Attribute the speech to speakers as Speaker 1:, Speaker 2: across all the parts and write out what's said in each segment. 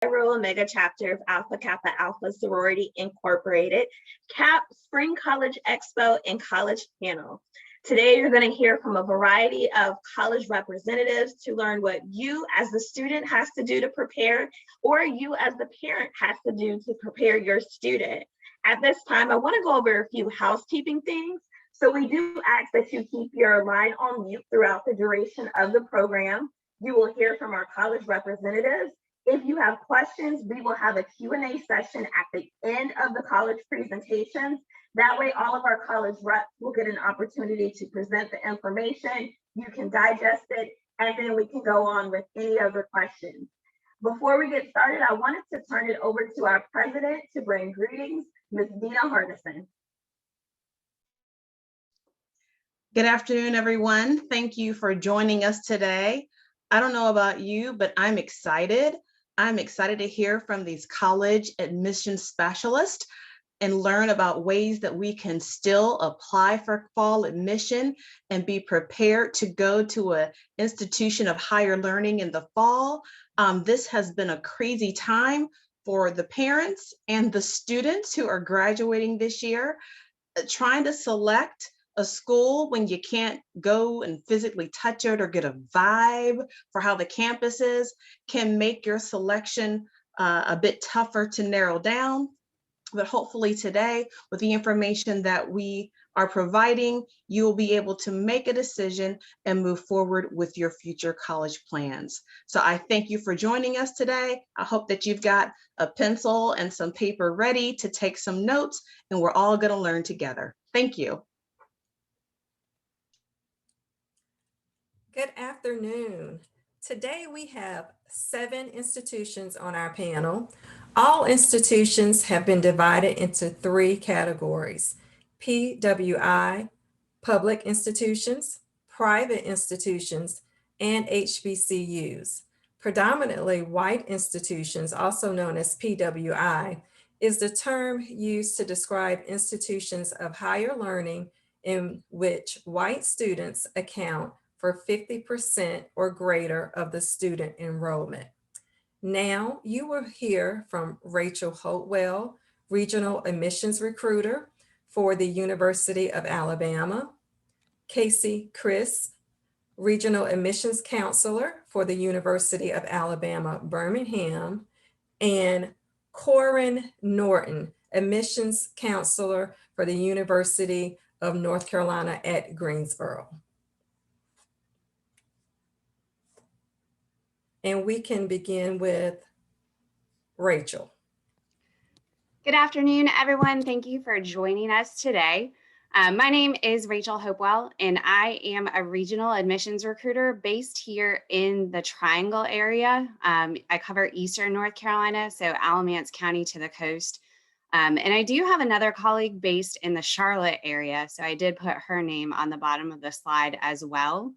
Speaker 1: Chi Rho Omega Chapter of Alpha Kappa Alpha Sorority Incorporated, CAP Spring College Expo and College Panel. Today, you're going to hear from a variety of college representatives to learn what you as the student has to do to prepare, or you as the parent has to do to prepare your student. At this time, I want to go over a few housekeeping things. So we do ask that you keep your line on mute throughout the duration of the program. You will hear from our college representatives. If you have questions, we will have a Q&A session at the end of the college presentations. That way, all of our college reps will get an opportunity to present the information. You can digest it, and then we can go on with any other questions. Before we get started, I wanted to turn it over to our president to bring greetings, Ms. Dina Hardison.
Speaker 2: Good afternoon, everyone. Thank you for joining us today. I don't know about you, but I'm excited. I'm excited to hear from these college admissions specialists and learn about ways that we can still apply for fall admission and be prepared to go to an institution of higher learning in the fall. This has been a crazy time for the parents and the students who are graduating this year, trying to select a school when you can't go and physically touch it or get a vibe for how the campus is can make your selection a bit tougher to narrow down. But hopefully today, with the information that we are providing, you will be able to make a decision and move forward with your future college plans. So I thank you for joining us today. I hope that you've got a pencil and some paper ready to take some notes, and we're all going to learn together. Thank you.
Speaker 3: Good afternoon. Today we have 7 institutions on our panel. All institutions have been divided into 3 categories: PWI, public institutions, private institutions, and HBCUs. Predominantly white institutions, also known as PWI, is the term used to describe institutions of higher learning in which white students account for 50% or greater of the student enrollment. Now you will hear from Rachel Hopewell, Regional Admissions Recruiter for the University of Alabama, Casey Chris, Regional Admissions Counselor for the University of Alabama-Birmingham, and Corin Norton, Admissions Counselor for the University of North Carolina at Greensboro. And we can begin with Rachel.
Speaker 4: Good afternoon, everyone. Thank you for joining us today. My name is Rachel Hopewell, and I am a regional admissions recruiter based here in the Triangle area. I cover Eastern North Carolina, so Alamance County to the coast. And I do have another colleague based in the Charlotte area, so I did put her name on the bottom of the slide as well.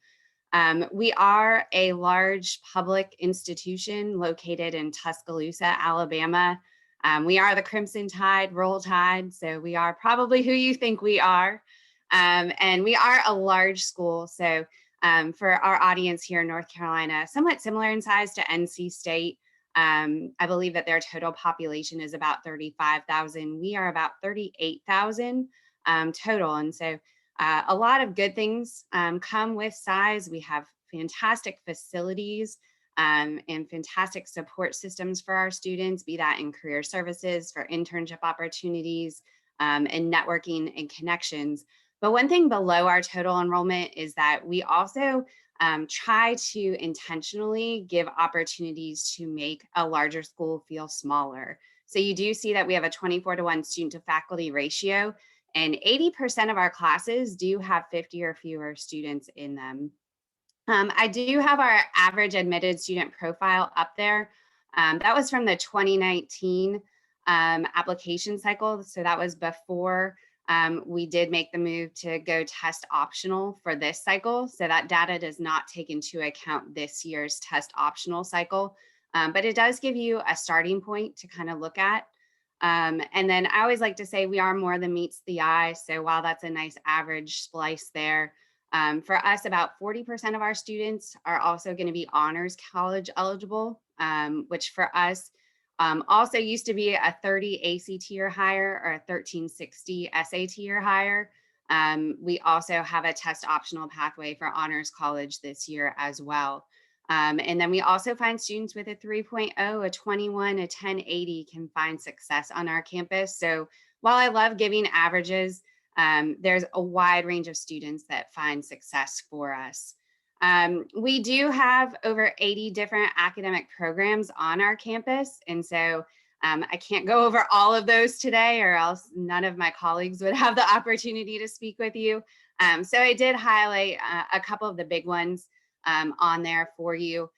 Speaker 4: We are a large public institution located in Tuscaloosa, Alabama. We are the Crimson Tide, Roll Tide, so we are probably who you think we are. And we are a large school, so for our audience here in North Carolina, somewhat similar in size to NC State. I believe that their total population is about 35,000. We are about 38,000 total, and so a lot of good things come with size. We have fantastic facilities and fantastic support systems for our students, be that in career services, for internship opportunities, and networking and connections. But one thing below our total enrollment is that we also try to intentionally give opportunities to make a larger school feel smaller. So you do see that we have a 24-to-1 student to faculty ratio, and 80% of our classes do have 50 or fewer students in them. I do have our average admitted student profile up there. That was from the 2019 application cycle. So that was before we did make the move to go test optional for this cycle. So that data does not take into account this year's test optional cycle, but it does give you a starting point to kind of look at. And then I always like to say we are more than meets the eye. So while that's a nice average splice there, for us, about 40% of our students are also going to be honors college eligible, which for us Also used to be a 30 ACT or higher or a 1360 SAT or higher. We also have a test optional pathway for honors college this year as well. And then we also find students with a 3.0, a 21, a 1080 can find success on our campus. So while I love giving averages, there's a wide range of students that find success for us. We do have over 80 different academic programs on our campus. And so I can't go over all of those today, or else none of my colleagues would have the opportunity to speak with you. So I did highlight a couple of the big ones on there for you.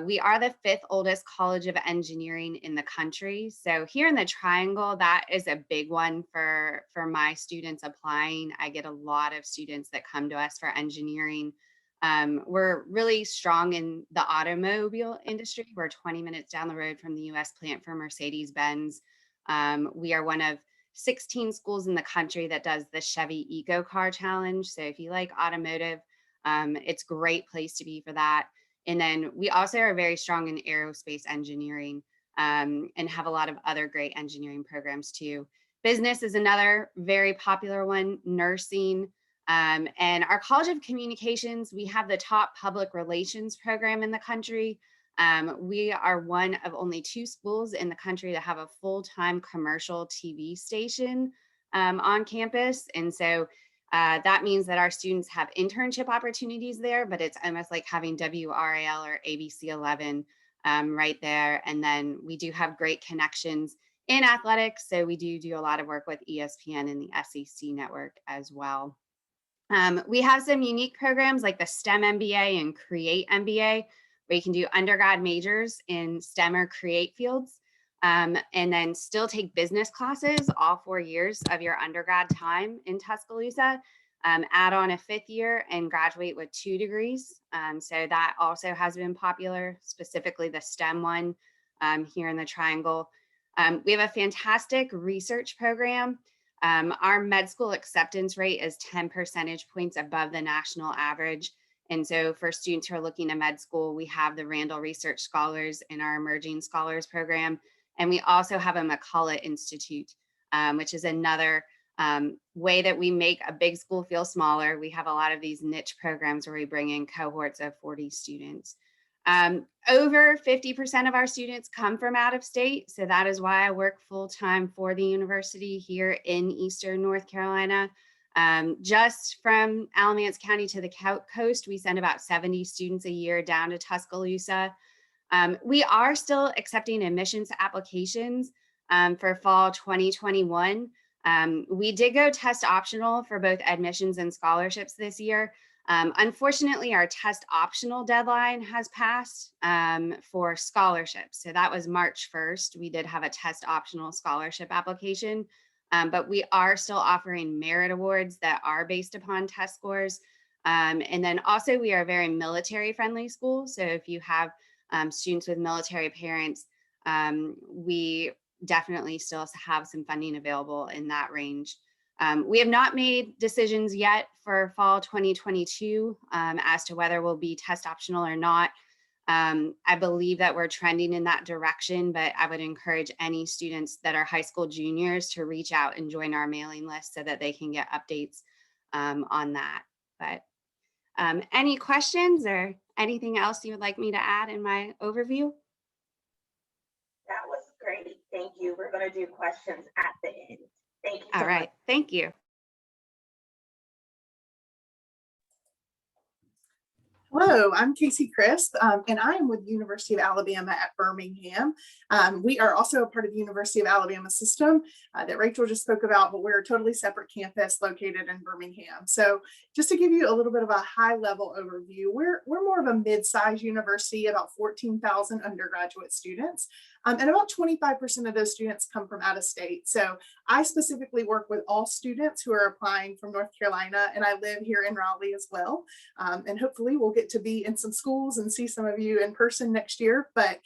Speaker 4: We are the 5th oldest College of Engineering in the country. So here in the Triangle, that is a big one for my students applying. I get a lot of students that come to us for engineering. We're really strong in the automobile industry. We're 20 minutes down the road from the US plant for Mercedes-Benz. We are one of 16 schools in the country that does the Chevy Eco Car Challenge. So if you like automotive, it's a great place to be for that. And then we also are very strong in aerospace engineering and have a lot of other great engineering programs too. Business is another very popular one, nursing. And our College of Communications, we have the top public relations program in the country. We are one of only 2 schools in the country that have a full-time commercial TV station on campus. And so that means that our students have internship opportunities there, but it's almost like having WRAL or ABC 11 right there. And then we do have great connections in athletics. So we do a lot of work with ESPN and the SEC network as well. We have some unique programs like the STEM MBA and Create MBA, where you can do undergrad majors in STEM or Create fields, and then still take business classes all 4 years of your undergrad time in Tuscaloosa, add on a 5th year and graduate with 2 degrees. So that also has been popular, specifically the STEM one here in the Triangle. We have a fantastic research program. Our med school acceptance rate is 10 percentage points above the national average. And so for students who are looking to med school, we have the Randall Research Scholars in our Emerging Scholars program. And we also have a McCullough Institute, which is another way that we make a big school feel smaller. We have a lot of these niche programs where we bring in cohorts of 40 students. Over 50% of our students come from out of state. So that is why I work full-time for the university here in Eastern North Carolina. Just from Alamance County to the coast, we send about 70 students a year down to Tuscaloosa. We are still accepting admissions applications for fall 2021. We did go test optional for both admissions and scholarships this year. Unfortunately, our test optional deadline has passed for scholarships. So that was March 1st. We did have a test optional scholarship application, but we are still offering merit awards that are based upon test scores. And then also we are a very military friendly school. So if you have students with military parents, we definitely still have some funding available in that range. We have not made decisions yet for fall 2022 as to whether we'll be test optional or not. I believe that we're trending in that direction, but I would encourage any students that are high school juniors to reach out and join our mailing list so that they can get updates on that. But any questions or anything else you would like me to add in my overview?
Speaker 1: That was great. Thank you. We're going to do questions at the end. Thank you.
Speaker 4: All right. Thank you.
Speaker 5: Hello, I'm Casey Crisp, and I am with the University of Alabama at Birmingham. We are also a part of the University of Alabama system that Rachel just spoke about, but we're a totally separate campus located in Birmingham. So just to give you a little bit of a high level overview, we're more of a mid-sized university, about 14,000 undergraduate students, and about 25% of those students come from out of state. So I specifically work with all students who are applying from North Carolina, and I live here in Raleigh as well. And hopefully we'll get to be in some schools and see some of you in person next year. But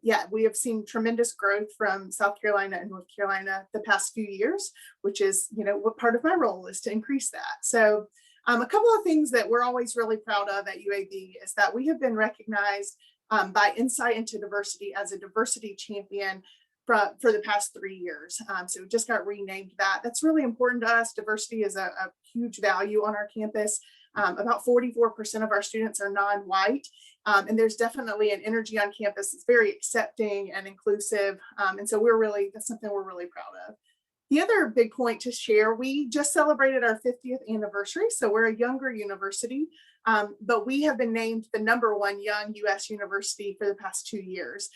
Speaker 5: yeah, we have seen tremendous growth from South Carolina and North Carolina the past few years, which is, you know, what part of my role is to increase that. So a couple of things that we're always really proud of at UAB is that we have been recognized by Insight into Diversity as a diversity champion for the past 3 years. So it just got renamed that. That's really important to us. Diversity is a huge value on our campus. About 44% of our students are non-white, and there's definitely an energy on campus that's very accepting and inclusive. And so that's something we're really proud of. The other big point to share, we just celebrated our 50th anniversary, so we're a younger university, but we have been named the #1 young US university for the past 2 years.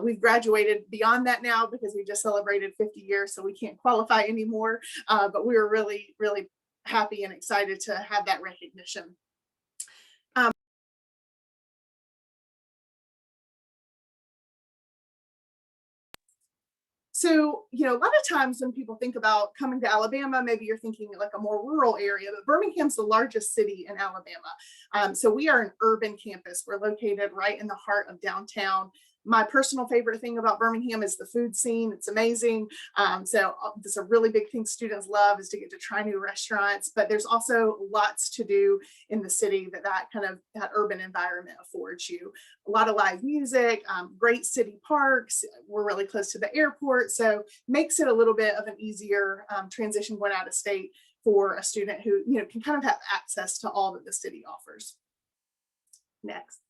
Speaker 5: We've graduated beyond that now because we just celebrated 50 years, so we can't qualify anymore, but we were really, really happy and excited to have that recognition. So, a lot of times when people think about coming to Alabama, maybe you're thinking like a more rural area, but Birmingham's the largest city in Alabama. So we are an urban campus. We're located right in the heart of downtown. My personal favorite thing about Birmingham is the food scene. It's amazing. So that's a really big thing students love, is to get to try new restaurants, but there's also lots to do in the city that urban environment affords you. A lot of live music, great city parks. We're really close to the airport, so makes it a little bit of an easier transition going out of state for a student who can kind of have access to all that the city offers. Next.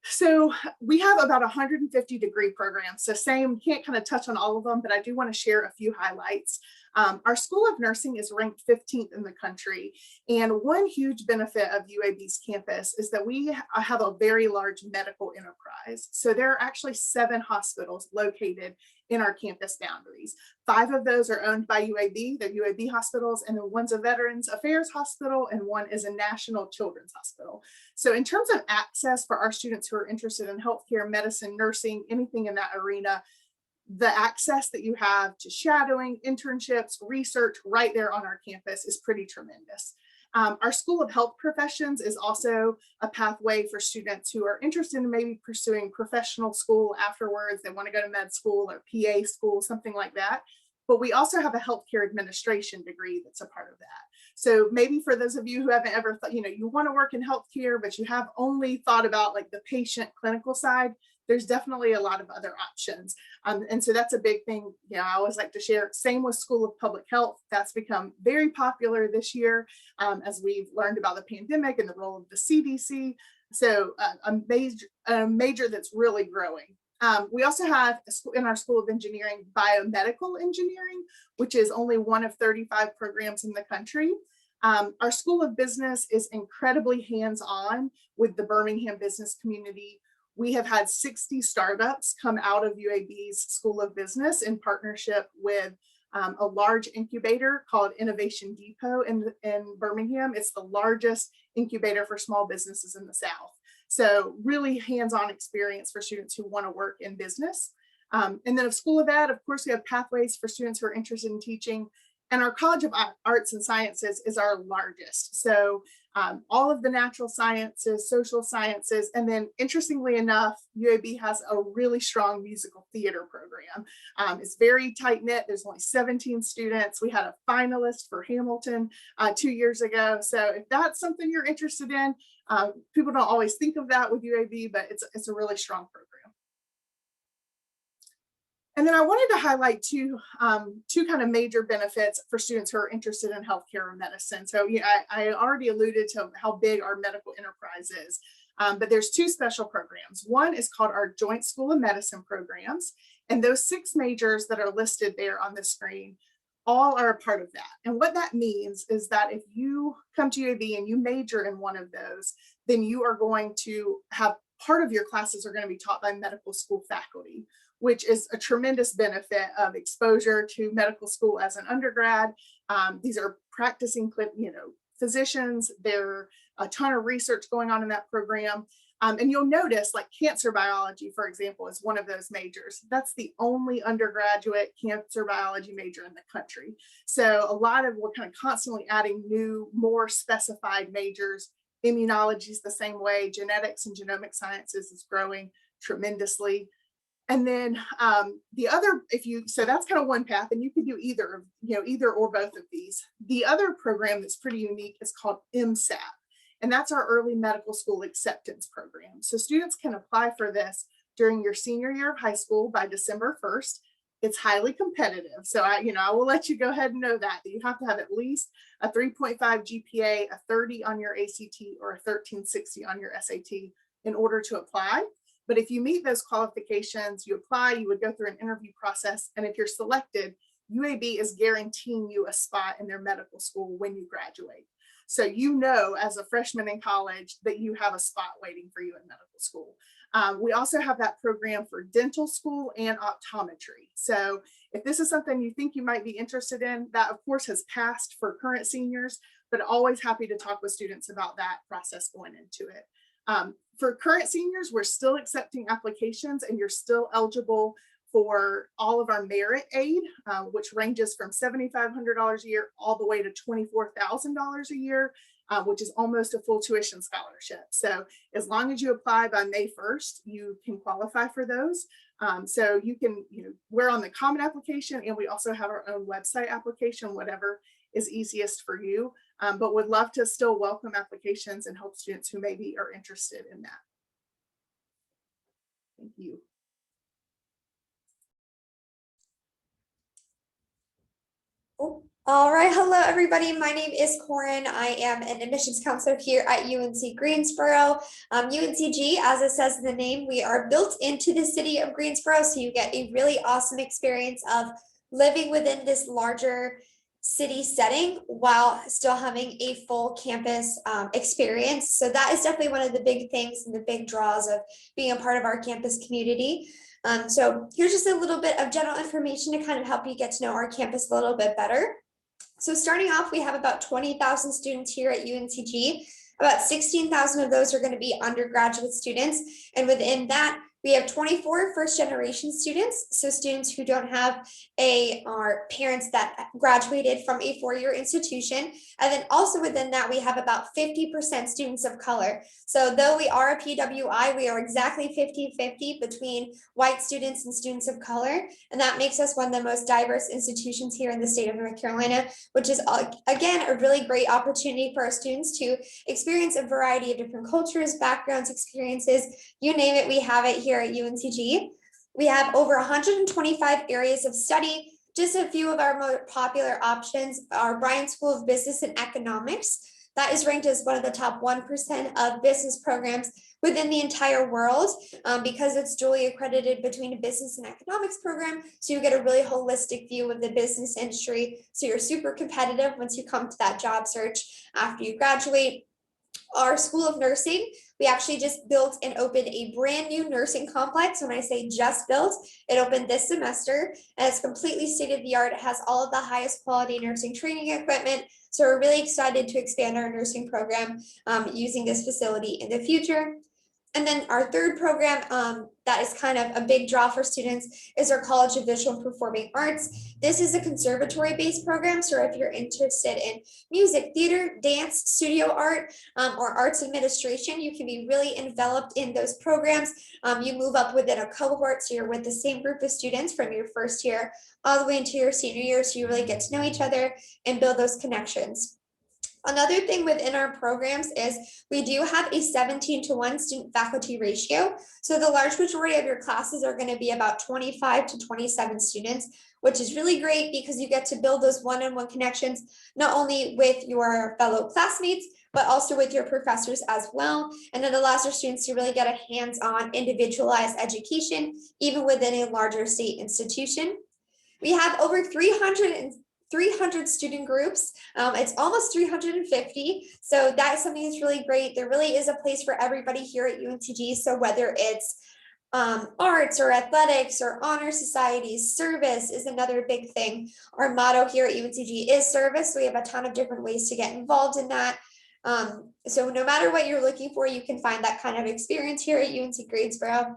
Speaker 5: So we have about 150 degree programs. So can't kind of touch on all of them, but I do want to share a few highlights. Our School of Nursing is ranked 15th in the country. And one huge benefit of UAB's campus is that we have a very large medical enterprise. So there are actually 7 hospitals located in our campus boundaries. 5 of those are owned by UAB, they're UAB hospitals, and then one's a Veterans Affairs hospital and one is a National Children's Hospital. So in terms of access for our students who are interested in healthcare, medicine, nursing, anything in that arena, the access that you have to shadowing, internships, research right there on our campus is pretty tremendous. Our School of Health Professions is also a pathway for students who are interested in maybe pursuing professional school afterwards. They want to go to med school or PA school, something like that. But we also have a healthcare administration degree that's a part of that. So maybe for those of you who haven't ever thought, you want to work in healthcare, but you have only thought about like the patient clinical side, there's definitely a lot of other options. And so that's a big thing, I always like to share. Same with School of Public Health. That's become very popular this year as we've learned about the pandemic and the role of the CDC. So a major that's really growing. We also have in our School of Engineering, biomedical engineering, which is only one of 35 programs in the country. Our School of Business is incredibly hands-on with the Birmingham business community. We have had 60 startups come out of UAB's School of Business in partnership with a large incubator called Innovation Depot in Birmingham. It's the largest incubator for small businesses in the South. So really hands-on experience for students who want to work in business. And then of School of Ed, of course, we have pathways for students who are interested in teaching. And our College of Arts and Sciences is our largest. So all of the natural sciences, social sciences, and then interestingly enough, UAB has a really strong musical theater program. It's very tight knit. There's only 17 students. We had a finalist for Hamilton 2 years ago. So if that's something you're interested in, people don't always think of that with UAB, but it's a really strong program. And then I wanted to highlight two kind of major benefits for students who are interested in healthcare or medicine. So I already alluded to how big our medical enterprise is, but there's 2 special programs. One is called our Joint School of Medicine programs, and those 6 majors that are listed there on the screen all are a part of that. And what that means is that if you come to UAB and you major in one of those, then you are going to have part of your classes are going to be taught by medical school faculty, which is a tremendous benefit of exposure to medical school as an undergrad. These are practicing, physicians. There are a ton of research going on in that program. And you'll notice like cancer biology, for example, is one of those majors. That's the only undergraduate cancer biology major in the country. So we're kind of constantly adding new, more specified majors. Immunology is the same way. Genetics and genomic sciences is growing tremendously. And then the other, so that's kind of one path, and you could do either or both of these. The other program that's pretty unique is called MSAT. and that's our early medical school acceptance program. So students can apply for this during your senior year of high school by December 1st. It's highly competitive. So I will let you go ahead and know that you have to have at least a 3.5 GPA, a 30 on your ACT, or a 1360 on your SAT in order to apply. But if you meet those qualifications, you apply, you would go through an interview process. And if you're selected, UAB is guaranteeing you a spot in their medical school when you graduate. So as a freshman in college that you have a spot waiting for you in medical school. We also have that program for dental school and optometry. So if this is something you think you might be interested in, that of course has passed for current seniors, but always happy to talk with students about that process going into it. For current seniors, we're still accepting applications, and you're still eligible for all of our merit aid, which ranges from $7,500 a year all the way to $24,000 a year, which is almost a full tuition scholarship. So as long as you apply by May 1st, you can qualify for those. So we're on the common application, and we also have our own website application, whatever is easiest for you. But would love to still welcome applications and help students who maybe are interested in that. Thank you.
Speaker 6: All right, hello everybody. My name is Corin. I am an admissions counselor here at UNC Greensboro. UNCG, as it says in the name, we are built into the city of Greensboro, so you get a really awesome experience of living within this larger city setting while still having a full campus experience. So that is definitely one of the big things and the big draws of being a part of our campus community. So here's just a little bit of general information to kind of help you get to know our campus a little bit better. So starting off, we have about 20,000 students here at UNCG. About 16,000 of those are going to be undergraduate students. And within that, we have 24 first-generation students, so students who don't have our parents that graduated from a four-year institution. And then also within that, we have about 50% students of color. So though we are a PWI, we are exactly 50-50 between white students and students of color. And that makes us one of the most diverse institutions here in the state of North Carolina, which is, again, a really great opportunity for our students to experience a variety of different cultures, backgrounds, experiences, you name it, we have it here at UNCG. We have over 125 areas of study. Just a few of our more popular options are Bryan School of Business and Economics. That is ranked as one of the top 1% of business programs within the entire world because it's duly accredited between a business and economics program. So you get a really holistic view of the business industry. So you're super competitive once you come to that job search after you graduate. Our School of Nursing, we actually just built and opened a brand new nursing complex. When I say just built, it opened this semester, and it's completely state-of-the-art. It has all of the highest quality nursing training equipment. So we're really excited to expand our nursing program using this facility in the future. And then our third program that is kind of a big draw for students is our College of Visual and Performing Arts. This is a conservatory-based program, so if you're interested in music, theater, dance, studio art, or arts administration, you can be really enveloped in those programs. You move up within a cohort, so you're with the same group of students from your first year all the way into your senior year, so you really get to know each other and build those connections. Another thing within our programs is we do have a 17-to-1 student faculty ratio. So the large majority of your classes are going to be about 25 to 27 students, which is really great because you get to build those one-on-one connections, not only with your fellow classmates, but also with your professors as well. And it allows our students to really get a hands-on individualized education, even within a larger state institution. We have over 300 student groups. It's almost 350. So that is something that's really great. There really is a place for everybody here at UNCG. So whether it's arts or athletics or honor societies, service is another big thing. Our motto here at UNCG is service. So we have a ton of different ways to get involved in that. So no matter what you're looking for, you can find that kind of experience here at UNC Greensboro.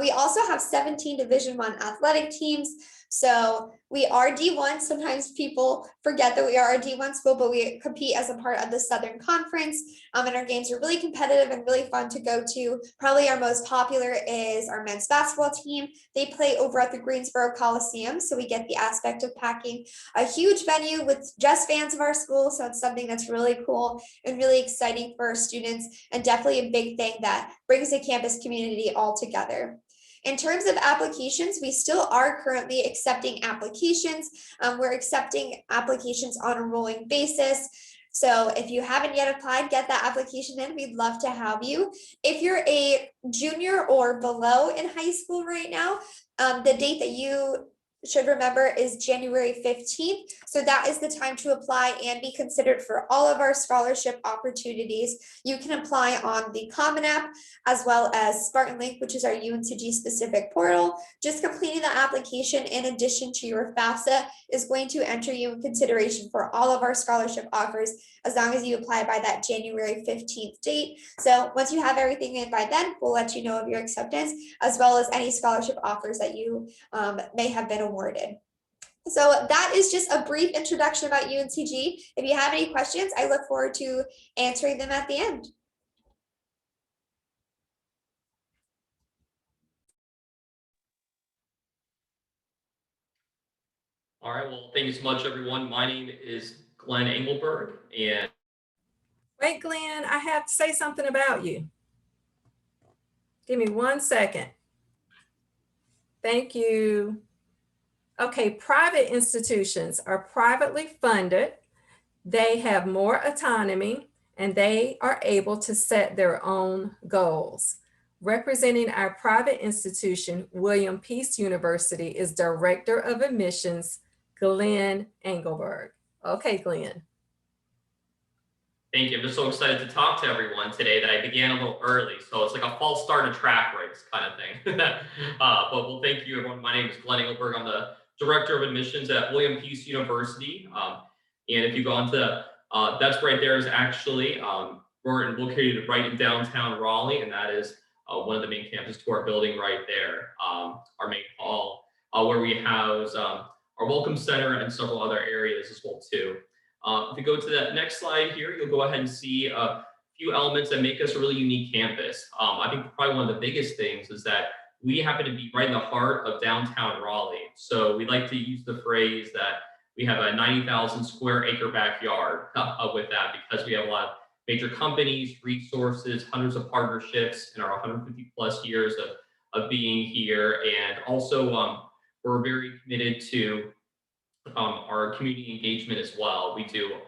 Speaker 6: We also have 17 Division I athletic teams. So we are D1. Sometimes people forget that we are a D1 school, but we compete as a part of the Southern Conference. And our games are really competitive and really fun to go to. Probably our most popular is our men's basketball team. They play over at the Greensboro Coliseum. So we get the aspect of packing a huge venue with just fans of our school. So it's something that's really cool and really exciting for our students, and definitely a big thing that brings the campus community all together. In terms of applications, we still are currently accepting applications. We're accepting applications on a rolling basis. So if you haven't yet applied, get that application in. We'd love to have you. If you're a junior or below in high school right now, the date that you should remember is January 15th. So that is the time to apply and be considered for all of our scholarship opportunities. You can apply on the Common App as well as Spartan Link, which is our UNCG specific portal. Just completing the application in addition to your FAFSA is going to enter you in consideration for all of our scholarship offers, as long as you apply by that January 15th date. So once you have everything in by then, we'll let you know of your acceptance, as well as any scholarship offers that you may have been awarded. So that is just a brief introduction about UNCG. If you have any questions, I look forward to answering them at the end.
Speaker 7: All right, well, thank you so much, everyone. My name is Glenn Engelberg, and
Speaker 3: Wait, Glenn, I have to say something about you. Give me 1 second. Thank you. Okay, private institutions are privately funded. They have more autonomy and they are able to set their own goals. Representing our private institution, William Peace University, is Director of Admissions, Glenn Engelberg. Okay, Glenn.
Speaker 7: thank you. I'm just so excited to talk to everyone today that I began a little early. So it's like a false start of track race kind of thing. But well, thank you, everyone. My name is Glenn Engelberg. I'm the Director of Admissions at William Peace University. And if you go on to, that's right there is actually, we're located right in downtown Raleigh, and that is one of the main campuses to our building right there, our main hall, where we house our Welcome Center and several other areas as well too. If you go to that next slide here, you'll go ahead and see a few elements that make us a really unique campus. I think probably one of the biggest things is that we happen to be right in the heart of downtown Raleigh. So we like to use the phrase that we have a 90,000 square acre backyard with that, because we have a lot of major companies, resources, hundreds of partnerships in our 150 plus years of being here. And also we're very committed to our community engagement as well. We do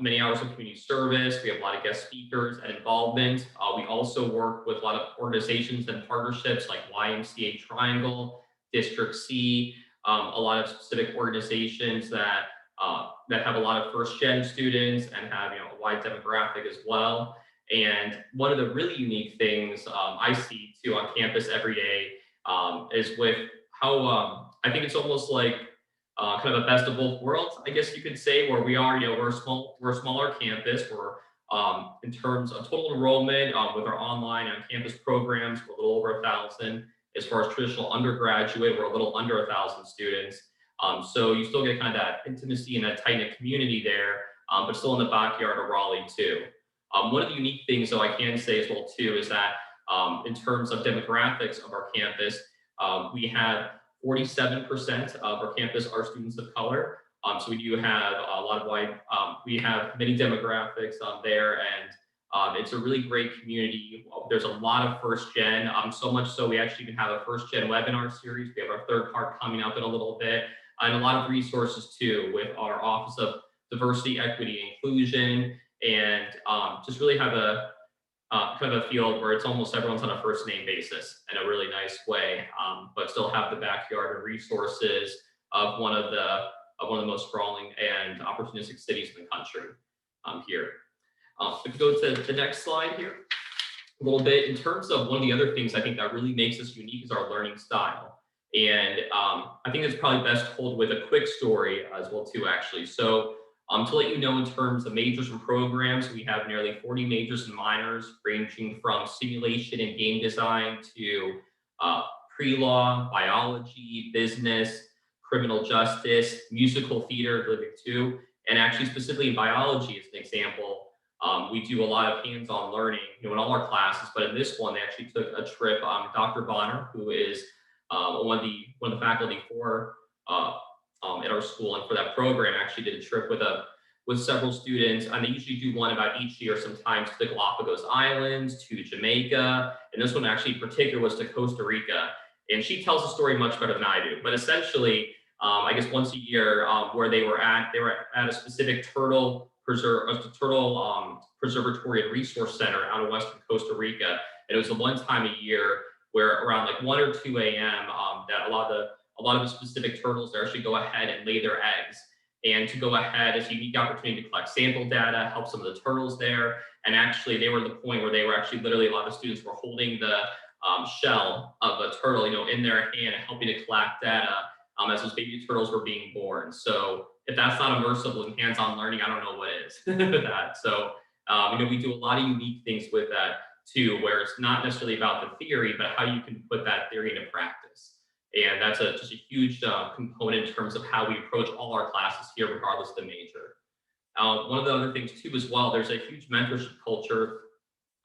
Speaker 7: many hours of community service. We have a lot of guest speakers and involvement. We also work with a lot of organizations and partnerships like YMCA Triangle, District C, a lot of specific organizations that have a lot of first-gen students and have a wide demographic as well. And one of the really unique things I see too on campus every day is with how I think it's almost like kind of a best of both worlds, I guess you could say, where we are, we're a smaller campus. We're in terms of total enrollment with our online and campus programs, we're a little over 1,000. As far as traditional undergraduate, we're a little under 1,000 students. So you still get kind of that intimacy and that tight-knit community there, but still in the backyard of Raleigh too. One of the unique things, though, I can say as well too, is that in terms of demographics of our campus, we have 47% of our campus are students of color. So we do have a lot of wide, we have many demographics there, and it's a really great community. There's a lot of first gen, so much so we actually even have a first gen webinar series. We have our third part coming up in a little bit, and a lot of resources too with our Office of Diversity, Equity, Inclusion, and just really have a kind of a field where it's almost everyone's on a first name basis in a really nice way, but still have the backyard and resources of one of the most sprawling and opportunistic cities in the country here. If you go to the next slide here, a little bit in terms of one of the other things I think that really makes us unique is our learning style. And I think it's probably best told with a quick story as well too, actually. So to let you know, in terms of majors and programs, we have nearly 40 majors and minors, ranging from simulation and game design to pre-law, biology, business, criminal justice, musical theater, living too, and actually specifically in biology as an example, we do a lot of hands-on learning, in all our classes, but in this one, they actually took a trip. Dr. Bonner, who is one of the faculty for at our school and for that program, actually did a trip with several students, and they usually do one about each year, sometimes to the Galapagos Islands, to Jamaica, and this one actually in particular was to Costa Rica. And she tells the story much better than I do, but essentially, I guess once a year, where they were at a specific turtle preservatory and resource center out of western Costa Rica. And it was the one time a year where around like 1 or 2 a.m. That a lot of the specific turtles there actually go ahead and lay their eggs. And to go ahead, it's a unique opportunity to collect sample data, help some of the turtles there. And actually, they were at the point where they were actually literally, a lot of students were holding the shell of a turtle, in their hand and helping to collect data as those baby turtles were being born. So if that's not immersive and hands-on learning, I don't know what is with that. So, we do a lot of unique things with that too, where it's not necessarily about the theory, but how you can put that theory into practice. And that's just a huge component in terms of how we approach all our classes here, regardless of the major. One of the other things too, as well, there's a huge mentorship culture,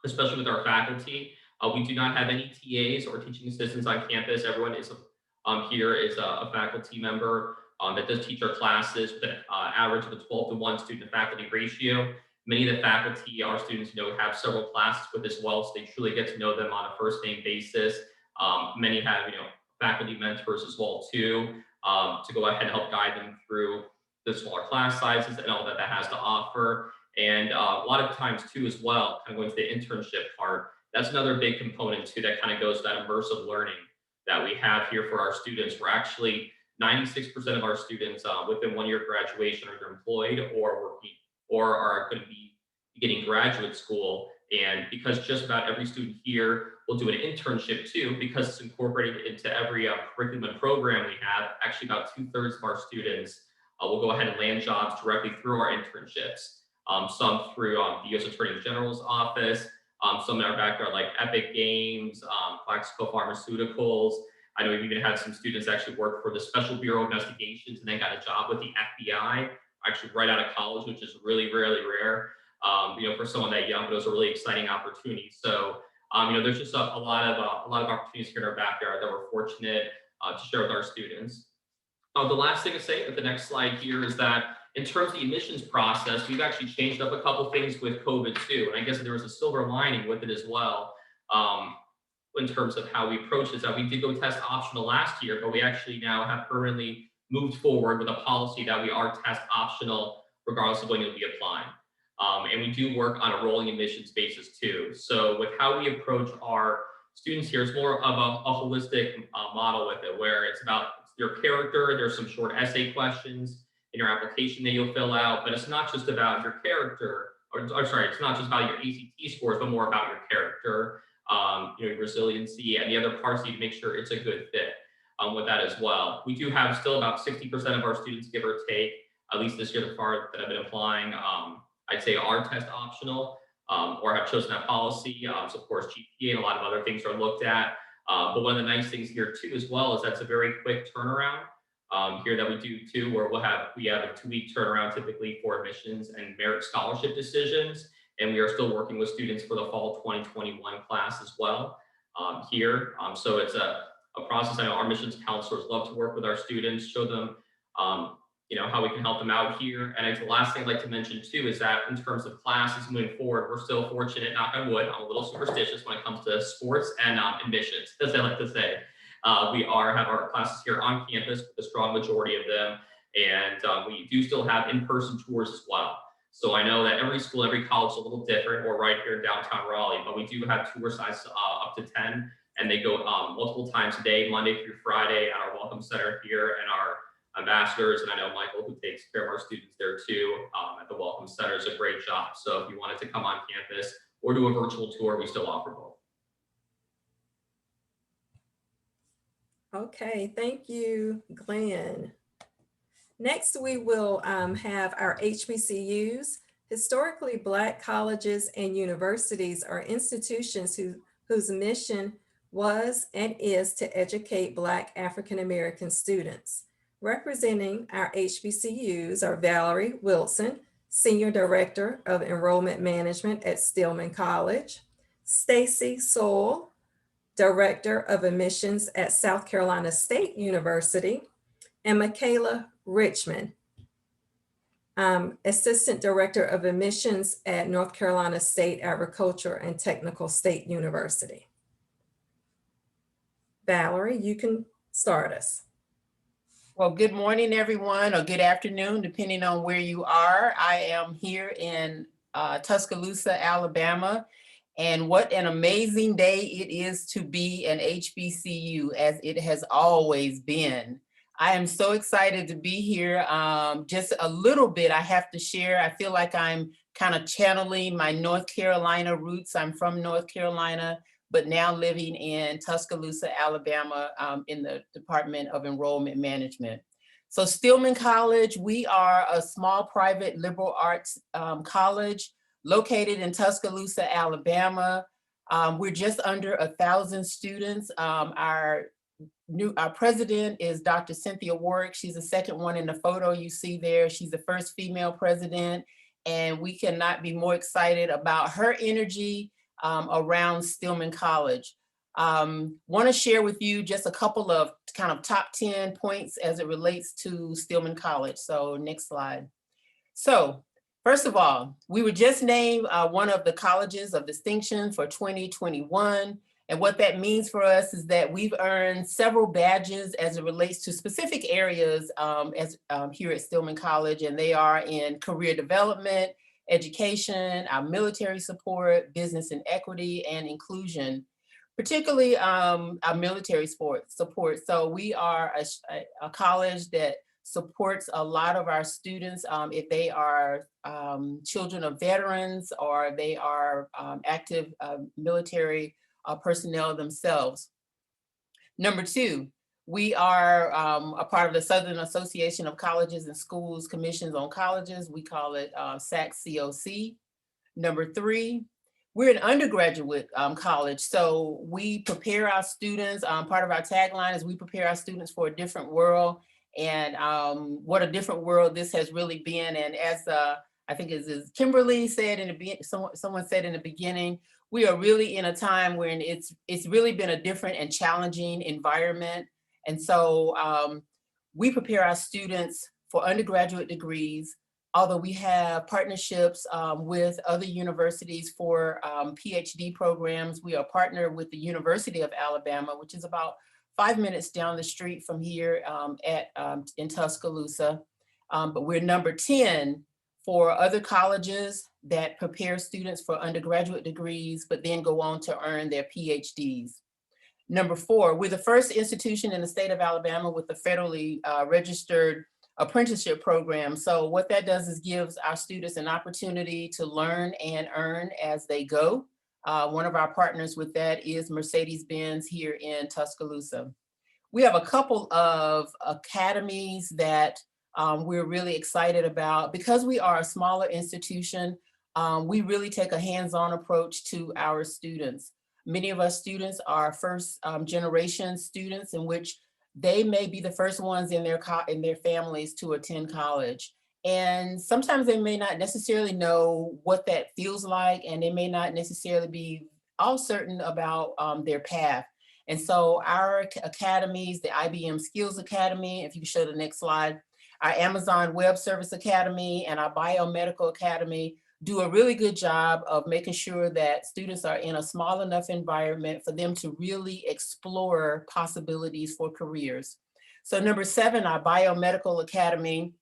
Speaker 7: especially with our faculty. We do not have any TAs or teaching assistants on campus. Everyone is here is a faculty member that does teach our classes with an average of a 12-to-1 student-to-faculty ratio. Many of the faculty, our students, have several classes with as well, so they truly get to know them on a first-name basis. Many have, faculty mentors as well too, to go ahead and help guide them through the smaller class sizes and all that has to offer. And a lot of times too, as well, kind of going to the internship part, that's another big component too, that kind of goes to that immersive learning that we have here for our students. We're actually 96% of our students within 1 year of graduation are either employed or working or are going to be getting graduate school. And because just about every student here will do an internship too, because it's incorporated into every curriculum and program we have, actually about 2/3 of our students will go ahead and land jobs directly through our internships. Some through the U.S. Attorney General's office, some in our backyard like Epic Games, Plaxico Pharmaceuticals. I know we've even had some students actually work for the Special Bureau of Investigations and they got a job with the FBI, actually right out of college, which is really, really rare. For someone that young, but it was a really exciting opportunity. So, there's just a lot of opportunities here in our backyard that we're fortunate to share with our students. The last thing to say with the next slide here is that in terms of the admissions process, we've actually changed up a couple things with COVID too. And I guess there was a silver lining with it as well. In terms of how we approach this, that we did go test optional last year, but we actually now have permanently moved forward with a policy that we are test optional regardless of when you'll be applying. And we do work on a rolling admissions basis too. So with how we approach our students here, it's more of a holistic model with it, where it's about your character. There's some short essay questions in your application that you'll fill out, but it's not just about your character, it's not just about your ACT scores, but more about your character, your resiliency, and the other parts you need to make sure it's a good fit with that as well. We do have still about 60% of our students, give or take, at least this year, the far that have been applying, I'd say are test optional or have chosen that policy. So of course, GPA and a lot of other things are looked at. But one of the nice things here too, as well, is that's a very quick turnaround here that we do too, where we have a 2-week turnaround typically for admissions and merit scholarship decisions. And we are still working with students for the fall 2021 class as well here. So it's a process. I know our admissions counselors love to work with our students, show them how we can help them out here. And the last thing I'd like to mention too is that in terms of classes moving forward, we're still fortunate, knock on wood, I'm a little superstitious when it comes to sports and admissions, as I like to say. We have our classes here on campus, with a strong majority of them. And we do still have in-person tours as well. So I know that every school, every college is a little different. We're right here in downtown Raleigh, but we do have tour sizes up to 10, and they go multiple times a day, Monday through Friday at our Welcome Center here and our ambassadors. And I know Michael, who takes care of our students there too, at the Welcome Center, is a great job. So if you wanted to come on campus or do a virtual tour, we still offer both.
Speaker 3: Okay, thank you, Glenn. Next, we will have our HBCUs. Historically, Black colleges and universities are institutions whose mission was and is to educate Black African American students. Representing our HBCUs are Valerie Wilson, Senior Director of Enrollment Management at Stillman College, Stacy Sowell, Director of Admissions at South Carolina State University, and Michaela Richmond, Assistant Director of Admissions at North Carolina State Agriculture and Technical State University. Valerie, you can start us.
Speaker 8: Well, good morning, everyone, or good afternoon, depending on where you are. I am here in Tuscaloosa, Alabama, and what an amazing day it is to be an HBCU, as it has always been. I am so excited to be here. Just a little bit I have to share. I feel like I'm kind of channeling my North Carolina roots. I'm from North Carolina, but now living in Tuscaloosa, Alabama, in the Department of Enrollment Management. So Stillman College, we are a small private liberal arts college located in Tuscaloosa, Alabama. We're just under 1,000 students. Our president is Dr. Cynthia Warwick. She's the second one in the photo you see there. She's the first female president, and we cannot be more excited about her energy around Stillman College. Want to share with you just a couple of kind of top 10 points as it relates to Stillman College. So next slide. So first of all, we were just named one of the colleges of distinction for 2021. And what that means for us is that we've earned several badges as it relates to specific areas here at Stillman College, and they are in career development, education, our military support, business and equity, and inclusion, particularly our military support. So we are a college that supports a lot of our students if they are children of veterans or they are active military personnel themselves. Number two, we are a part of the Southern Association of Colleges and Schools Commissions on Colleges. We call it SAC-COC. Number three, we're an undergraduate college, so we prepare our students. Part of our tagline is we prepare our students for a different world, and what a different world this has really been. And as I think as Kimberly said in the beginning, someone said in the beginning, we are really in a time when it's really been a different and challenging environment. And so we prepare our students for undergraduate degrees, although we have partnerships with other universities for PhD programs. We are partnered with the University of Alabama, which is about 5 minutes down the street from here in Tuscaloosa. But we're number 10 for other colleges that prepare students for undergraduate degrees, but then go on to earn their PhDs. Number 4, we're the first institution in the state of Alabama with a federally registered apprenticeship program. So what that does is gives our students an opportunity to learn and earn as they go. One of our partners with that is Mercedes-Benz here in Tuscaloosa. We have a couple of academies that we're really excited about. Because we are a smaller institution, we really take a hands-on approach to our students. Many of us students are first generation students, in which they may be the first ones in their families to attend college. And sometimes they may not necessarily know what that feels like, and they may not necessarily be all certain about their path. And so our academies, the IBM Skills Academy, if you can show the next slide, our Amazon Web Service Academy and our Biomedical Academy do a really good job of making sure that students are in a small enough environment for them to really explore possibilities for careers. So number 7, our Biomedical Academy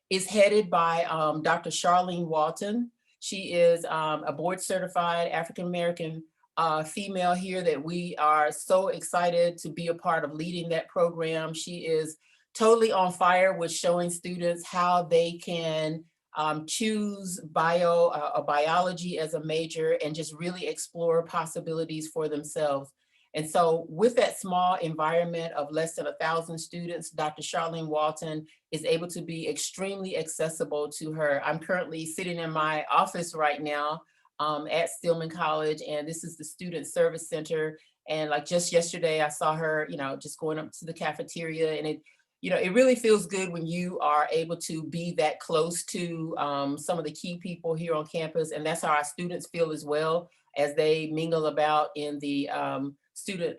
Speaker 8: is headed by Dr. Charlene Walton. She is a board certified African-American female here that we are so excited to be a part of leading that program. She is totally on fire with showing students how they can choose biology as a major and just really explore possibilities for themselves. And so with that small environment of less than 1,000 students, Dr. Charlene Walton is able to be extremely accessible to her. I'm currently sitting in my office right now at Stillman College, and this is the Student Service Center. And like just yesterday, I saw her, just going up to the cafeteria, and you know, it really feels good when you are able to be that close to some of the key people here on campus. And that's how our students feel as well as they mingle about in the student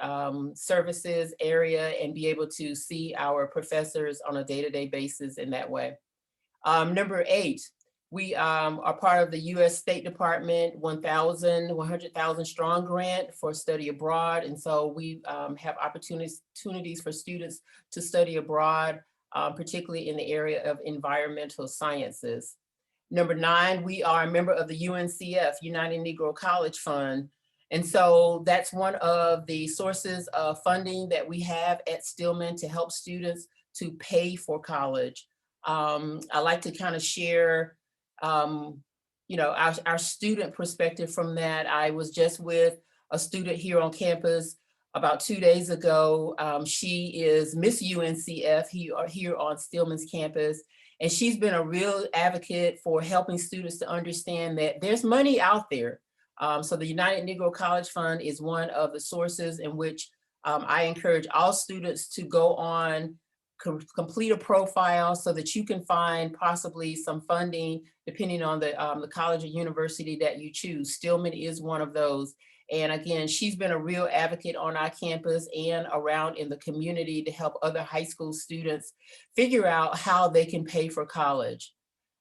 Speaker 8: services area and be able to see our professors on a day-to-day basis in that way. Number 8, we are part of the U.S. State Department 100,000 strong grant for study abroad. And so we have opportunities for students to study abroad, particularly in the area of environmental sciences. Number 9, we are a member of the UNCF, United Negro College Fund. And so that's one of the sources of funding that we have at Stillman to help students to pay for college. I like to kind of share you know, our student perspective from that. I was just with a student here on campus about 2 days ago. She is Miss UNCF here on Stillman's campus. And she's been a real advocate for helping students to understand that there's money out there. So the United Negro College Fund is one of the sources in which I encourage all students to go on, complete a profile so that you can find possibly some funding depending on the college or university that you choose. Stillman is one of those. And again, she's been a real advocate on our campus and around in the community to help other high school students figure out how they can pay for college.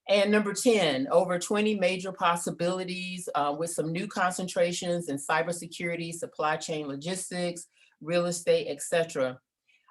Speaker 8: And number 10, over 20 major possibilities with some new concentrations in cybersecurity, supply chain logistics, real estate, etc.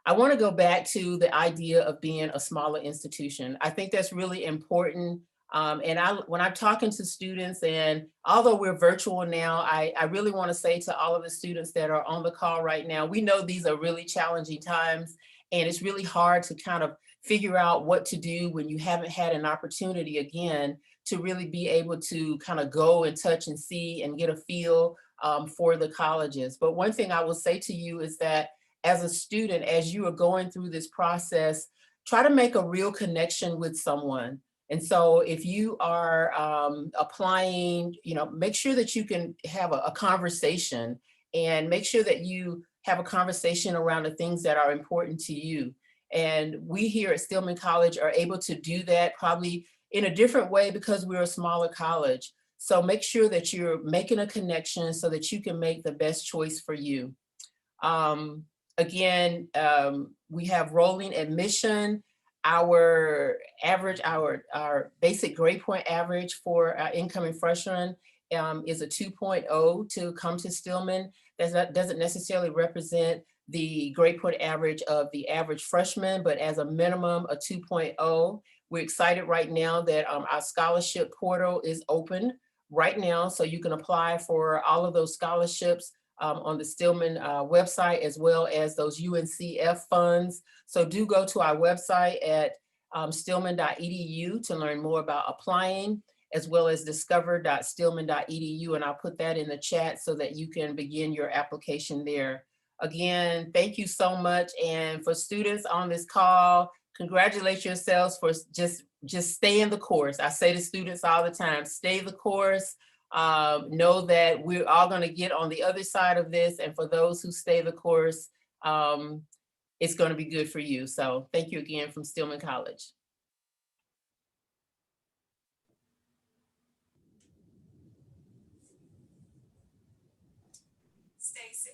Speaker 8: I want to go back to the idea of being a smaller institution. I think that's really important. When I'm talking to students, and although we're virtual now, I really want to say to all of the students that are on the call right now, we know these are really challenging times, and it's really hard to kind of figure out what to do when you haven't had an opportunity again to really be able to kind of go and touch and see and get a feel for the colleges. But one thing I will say to you is that as a student, as you are going through this process, try to make a real connection with someone. And so if you are applying, you know, make sure that you can have a conversation, and make sure that you have a conversation around the things that are important to you. And we here at Stillman College are able to do that probably in a different way because we're a smaller college. So make sure that you're making a connection so that you can make the best choice for you. Again, we have rolling admission. Our average, our basic grade point average for our incoming freshmen is a 2.0 to come to Stillman. That doesn't necessarily represent the grade point average of the average freshman, but as a minimum, a 2.0. We're excited right now that our scholarship portal is open right now, so you can apply for all of those scholarships on the Stillman website, as well as those UNCF funds. So do go to our website at stillman.edu to learn more about applying, as well as discover.stillman.edu, and I'll put that in the chat so that you can begin your application there. Again, thank you so much. And for students on this call, congratulate yourselves for just staying the course. I say to students all the time, stay the course. Know that we're all going to get on the other side of this. And for those who stay the course, it's going to be good for you. So thank you again from Stillman College.
Speaker 3: Stacy.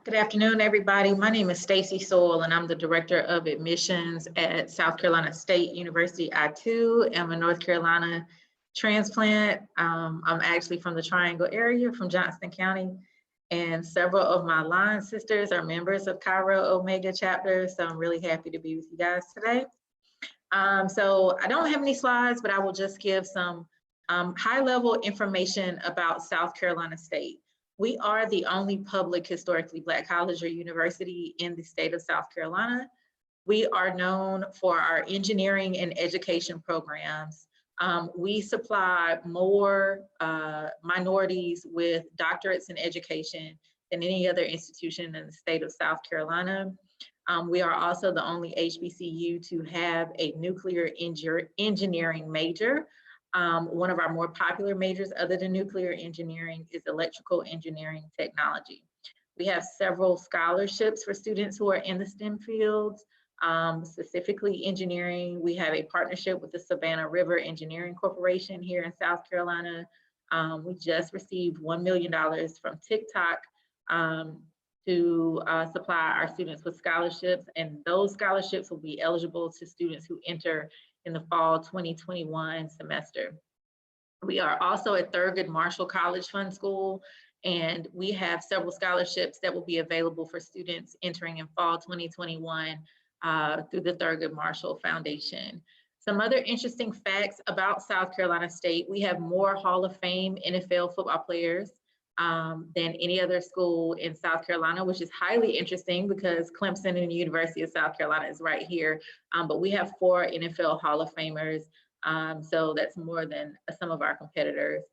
Speaker 9: Good afternoon, everybody. My name is Stacy Sowell, and I'm the Director of Admissions at South Carolina State University. I too am a North Carolina transplant. I'm actually from the Triangle area, from Johnston County, and several of my line sisters are members of Chi Rho Omega Chapter, so I'm really happy to be with you guys today. So I don't have any slides, but I will just give some high-level information about South Carolina State. We are the only public historically Black college or university in the state of South Carolina. We are known for our engineering and education programs. We supply more minorities with doctorates in education than any other institution in the state of South Carolina. We are also the only HBCU to have a nuclear engineering major. One of our more popular majors other than nuclear engineering is electrical engineering technology. We have several scholarships for students who are in the STEM fields. specifically engineering. We have a partnership with the Savannah River Engineering Corporation here in South Carolina. We just received $1 million from TikTok to supply our students with scholarships, and those scholarships will be eligible to students who enter in the fall 2021 semester. We are also at Thurgood Marshall College Fund School, and we have several scholarships that will be available for students entering in fall 2021 through the Thurgood Marshall Foundation. Some other interesting facts about South Carolina State: we have more Hall of Fame NFL football players than any other school in South Carolina, which is highly interesting because Clemson and the University of South Carolina is right here. But we have 4 NFL Hall of Famers, so that's more than some of our competitors.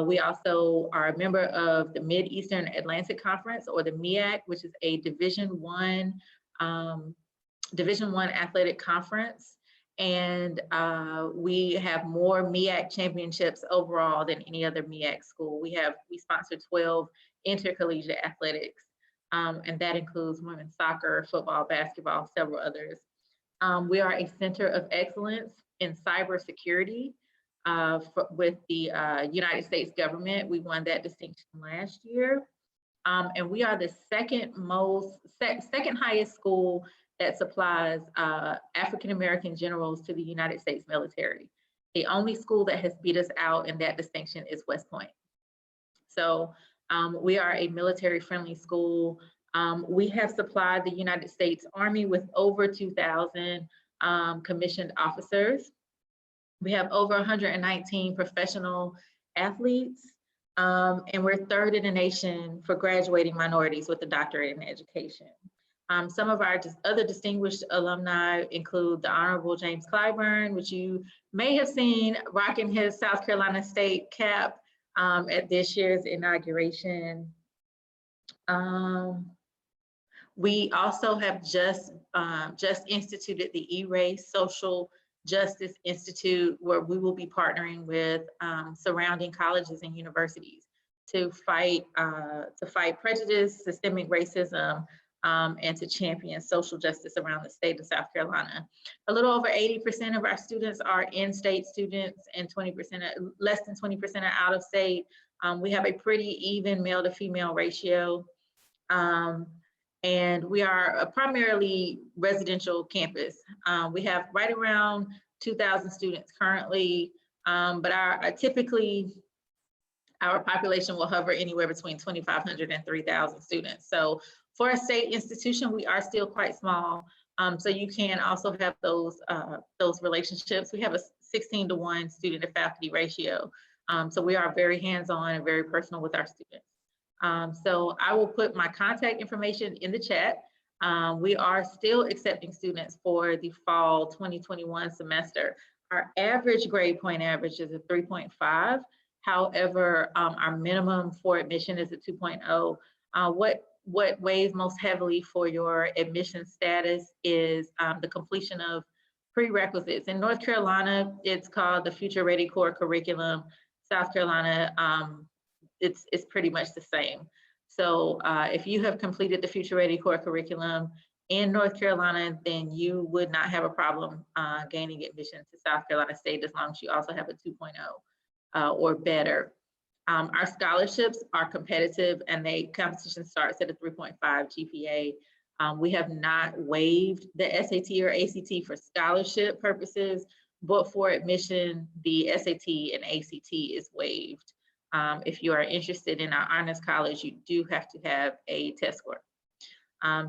Speaker 9: We also are a member of the Mid-Eastern Atlantic Conference, or the MEAC, which is a Division I athletic conference. And we have more MEAC championships overall than any other MEAC school. We sponsor 12 intercollegiate athletics, and that includes women's soccer, football, basketball, several others. We are a center of excellence in cybersecurity with the United States government. We won that distinction last year. And we are the second highest school that supplies African-American generals to the United States military. The only school that has beat us out in that distinction is West Point. So we are a military-friendly school. We have supplied the United States Army with over 2,000 commissioned officers. We have over 119 professional athletes, and we're 3rd in the nation for graduating minorities with a doctorate in education. Some of our other distinguished alumni include the Honorable James Clyburn, which you may have seen rocking his South Carolina State cap at this year's inauguration. We also have just instituted the E-Race Social Justice Institute, where we will be partnering with surrounding colleges and universities to fight prejudice, systemic racism, and to champion social justice around the state of South Carolina. A little over 80% of our students are in-state students, and less than 20% are out of state. We have a pretty even male to female ratio. And we are a primarily residential campus. We have right around 2,000 students currently, but typically our population will hover anywhere between 2,500 and 3,000 students. So for a state institution, we are still quite small. So you can also have those relationships. We have a 16-to-1 student to faculty ratio. So we are very hands-on and very personal with our students. So I will put my contact information in the chat. We are still accepting students for the fall 2021 semester. Our average grade point average is a 3.5. However, our minimum for admission is a 2.0. What weighs most heavily for your admission status is the completion of prerequisites. In North Carolina, it's called the Future Ready Core Curriculum. South Carolina, it's pretty much the same. So if you have completed the Future Ready Core Curriculum in North Carolina, then you would not have a problem gaining admission to South Carolina State, as long as you also have a 2.0 or better. Our scholarships are competitive, and the competition starts at a 3.5 GPA. We have not waived the SAT or ACT for scholarship purposes, but for admission, the SAT and ACT is waived. If you are interested in our honors college, you do have to have a test score.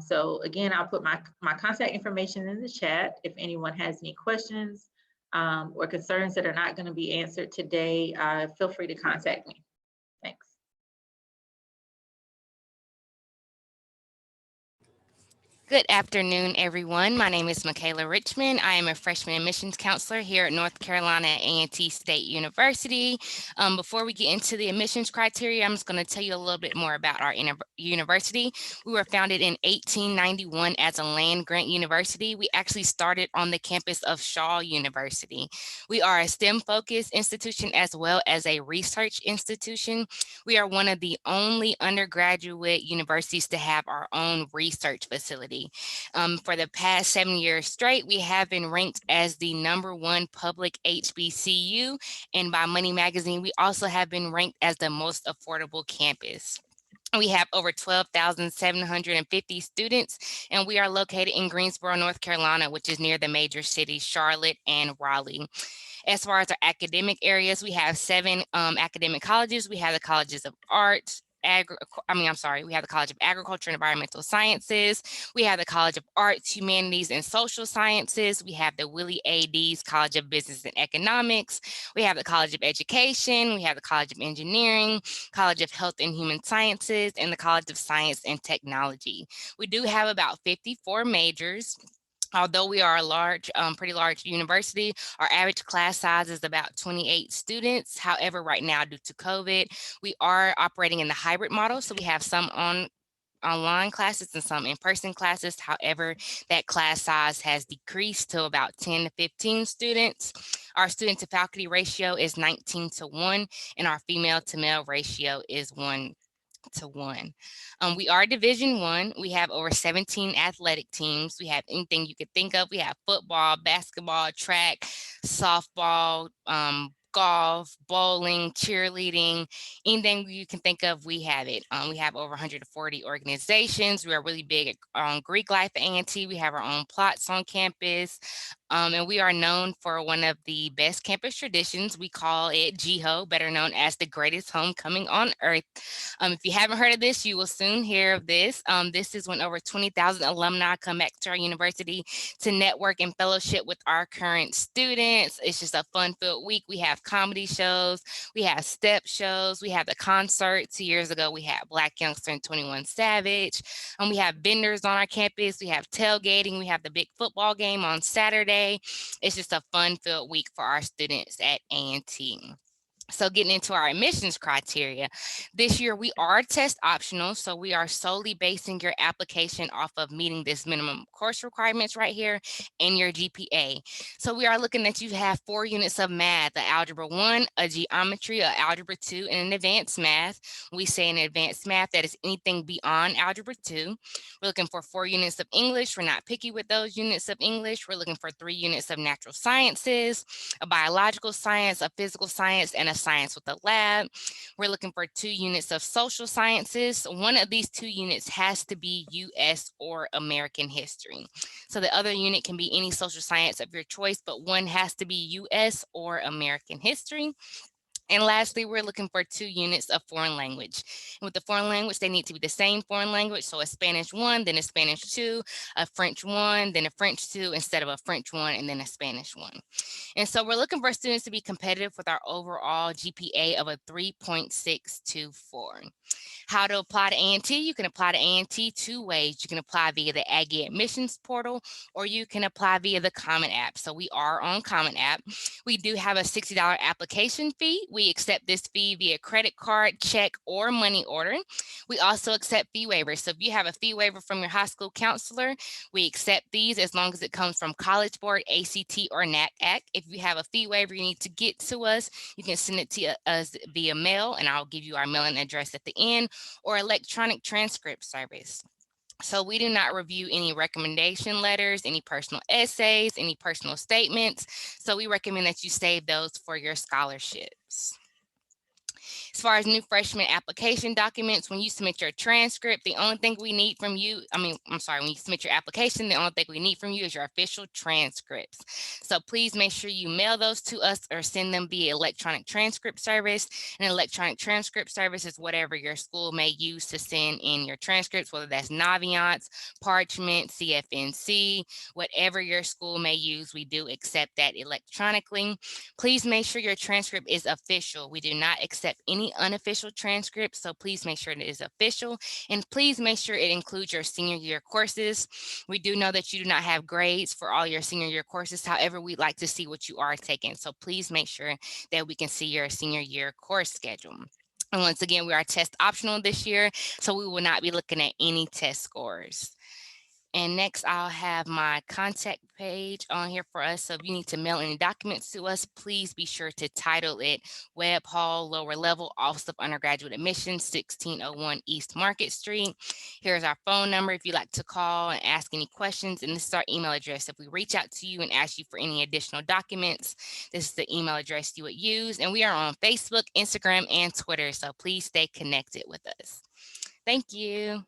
Speaker 9: So again, I'll put my contact information in the chat. If anyone has any questions or concerns that are not going to be answered today, feel free to contact me. Thanks.
Speaker 10: Good afternoon, everyone. My name is Michaela Richmond. I am a freshman admissions counselor here at North Carolina A&T State University. Before we get into the admissions criteria, I'm just going to tell you a little bit more about our university. We were founded in 1891 as a land-grant university. We actually started on the campus of Shaw University. We are a STEM-focused institution as well as a research institution. We are one of the only undergraduate universities to have our own research facility. University. For the past 7 years straight, we have been ranked as the #1 public HBCU, and by Money Magazine, we also have been ranked as the most affordable campus. We have over 12,750 students, and we are located in Greensboro, North Carolina, which is near the major cities, Charlotte and Raleigh. As far as our academic areas, we have 7 academic colleges. We have the colleges of arts, we have the College of Agriculture and Environmental Sciences. We have the College of Arts, Humanities, and Social Sciences. We have the Willie A. Dees College of Business and Economics. We have the College of Education. We have the College of Engineering, College of Health and Human Sciences, and the College of Science and Technology. We do have about 54 majors. Although we are a pretty large university, our average class size is about 28 students. However, right now, due to COVID, we are operating in the hybrid model. So we have some online classes and some in-person classes. However, that class size has decreased to about 10 to 15 students. Our student to faculty ratio is 19:1, and our female to male ratio is 1:1. We are Division I. We have over 17 athletic teams. We have anything you could think of. We have football, basketball, track, softball, golf, bowling, cheerleading, anything you can think of, we have it. We have over 140 organizations. We are really big on Greek life at A&T. We have our own plots on campus. And we are known for one of the best campus traditions. We call it Chi Rho, better known as the greatest homecoming on earth. If you haven't heard of this, you will soon hear of this. This is when over 20,000 alumni come back to our university to network and fellowship with our current students. It's just a fun-filled week. We have comedy shows, we have step shows, we have the concert. 2 years ago, we had Black Youngster and 21 Savage. We have vendors on our campus. We have tailgating. We have the big football game on Saturday. It's just a fun-filled week for our students at A&T. So getting into our admissions criteria, this year we are test optional, so we are solely basing your application off of meeting this minimum course requirements right here and your GPA. So we are looking at you have 4 units of math, an Algebra 1, a Geometry, an Algebra 2, and an Advanced Math. We say in Advanced Math that is anything beyond Algebra 2. We're looking for 4 units of English. We're not picky with those units of English. We're looking for 3 units of Natural Sciences, a Biological Science, a Physical Science, and a Science with a lab. We're looking for 2 units of Social Sciences. One of these 2 units has to be U.S. or American history. So the other unit can be any social science of your choice, but one has to be U.S. or American history. And lastly, we're looking for 2 units of foreign language. And with the foreign language, they need to be the same foreign language. So a Spanish 1, then a Spanish 2, a French 1, then a French 2, instead of a French 1 and then a Spanish 1. And so we're looking for students to be competitive with our overall GPA of a 3.624. How to apply to A&T? You can apply to A&T 2 ways. You can apply via the Aggie Admissions Portal, or you can apply via the Common App. So we are on Common App. We do have a $60 application fee. We accept this fee via credit card, check, or money order. We also accept fee waivers. So if you have a fee waiver from your high school counselor, we accept these as long as it comes from College Board, ACT, or NACAC. If you have a fee waiver you need to get to us, you can send it to us via mail, and I'll give you our mailing address at the end, or electronic transcript service. So we do not review any recommendation letters, any personal essays, any personal statements. So we recommend that you save those for your scholarships. As far as new freshman application documents, when you submit your transcript, the only thing we need from you, when you submit your application, the only thing we need from you is your official transcripts. So please make sure you mail those to us or send them via electronic transcript service. And electronic transcript service is whatever your school may use to send in your transcripts, whether that's Naviance, Parchment, CFNC, whatever your school may use, we do accept that electronically. Please make sure your transcript is official. We do not accept any unofficial transcripts, so please make sure it is official, and please make sure it includes your senior year courses. We do know that you do not have grades for all your senior year courses. However, we'd like to see what you are taking, so please make sure that we can see your senior year course schedule. And once again, we are test optional this year, so we will not be looking at any test scores. And next, I'll have my contact page on here for us. So if you need to mail any documents to us, please be sure to title it Webb Hall, Lower Level, Office of Undergraduate Admissions, 1601 East Market Street. Here's our phone number if you'd like to call and ask any questions. And this is our email address. If we reach out to you and ask you for any additional documents, this is the email address you would use. And we are on Facebook, Instagram, and Twitter. So please stay connected with us. Thank you.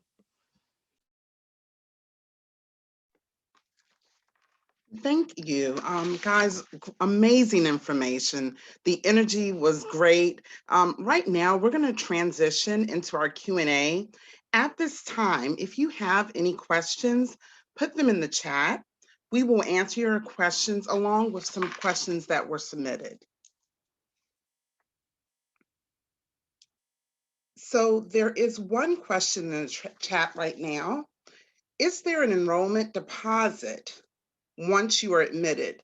Speaker 11: Thank you, guys. Amazing information. The energy was great. Right now, we're going to transition into our Q&A. At this time, if you have any questions, put them in the chat. We will answer your questions along with some questions that were submitted. So there is one question in the chat right now. Is there an enrollment deposit once you are admitted?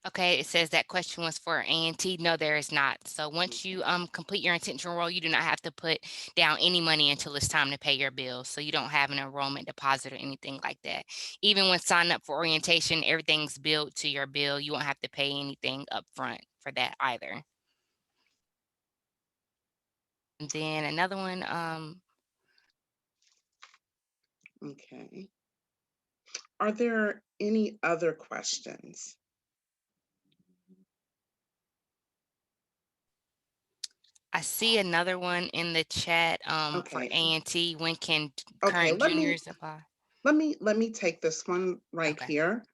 Speaker 10: Okay, it says that question was for A&T. No, there is not. So once you complete your intent to enroll, you do not have to put down any money until it's time to pay your bills. So you don't have an enrollment deposit or anything like that. Even when signing up for orientation, everything's billed to your bill. You won't have to pay anything up front for that either. And then another one,
Speaker 11: Okay. Are there any other questions?
Speaker 10: I see another one in the chat for
Speaker 11: Okay.
Speaker 10: A&T. When can
Speaker 11: Okay,
Speaker 10: current juniors apply?
Speaker 11: Let me take this one right
Speaker 10: Okay.
Speaker 11: here.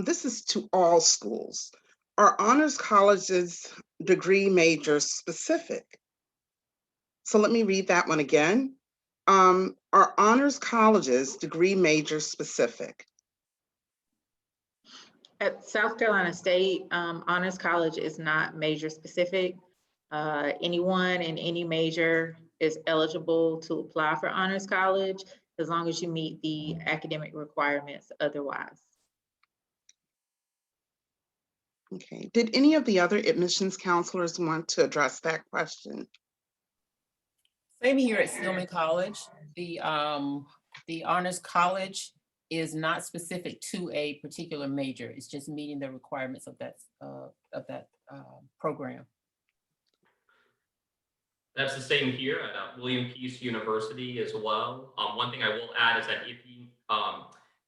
Speaker 11: This is to all schools. Are honors colleges degree majors specific? So let me read that one again. Are honors colleges degree majors specific?
Speaker 9: At South Carolina State, Honors College is not major specific. Anyone in any major is eligible to apply for Honors College as long as you meet the academic requirements otherwise.
Speaker 11: Okay. Did any of the other admissions counselors want to address that question?
Speaker 8: Same here at Stillman College. The Honors College is not specific to a particular major. It's just meeting the requirements of that program.
Speaker 7: That's the same here at William Peace University as well. One thing I will add is that if you,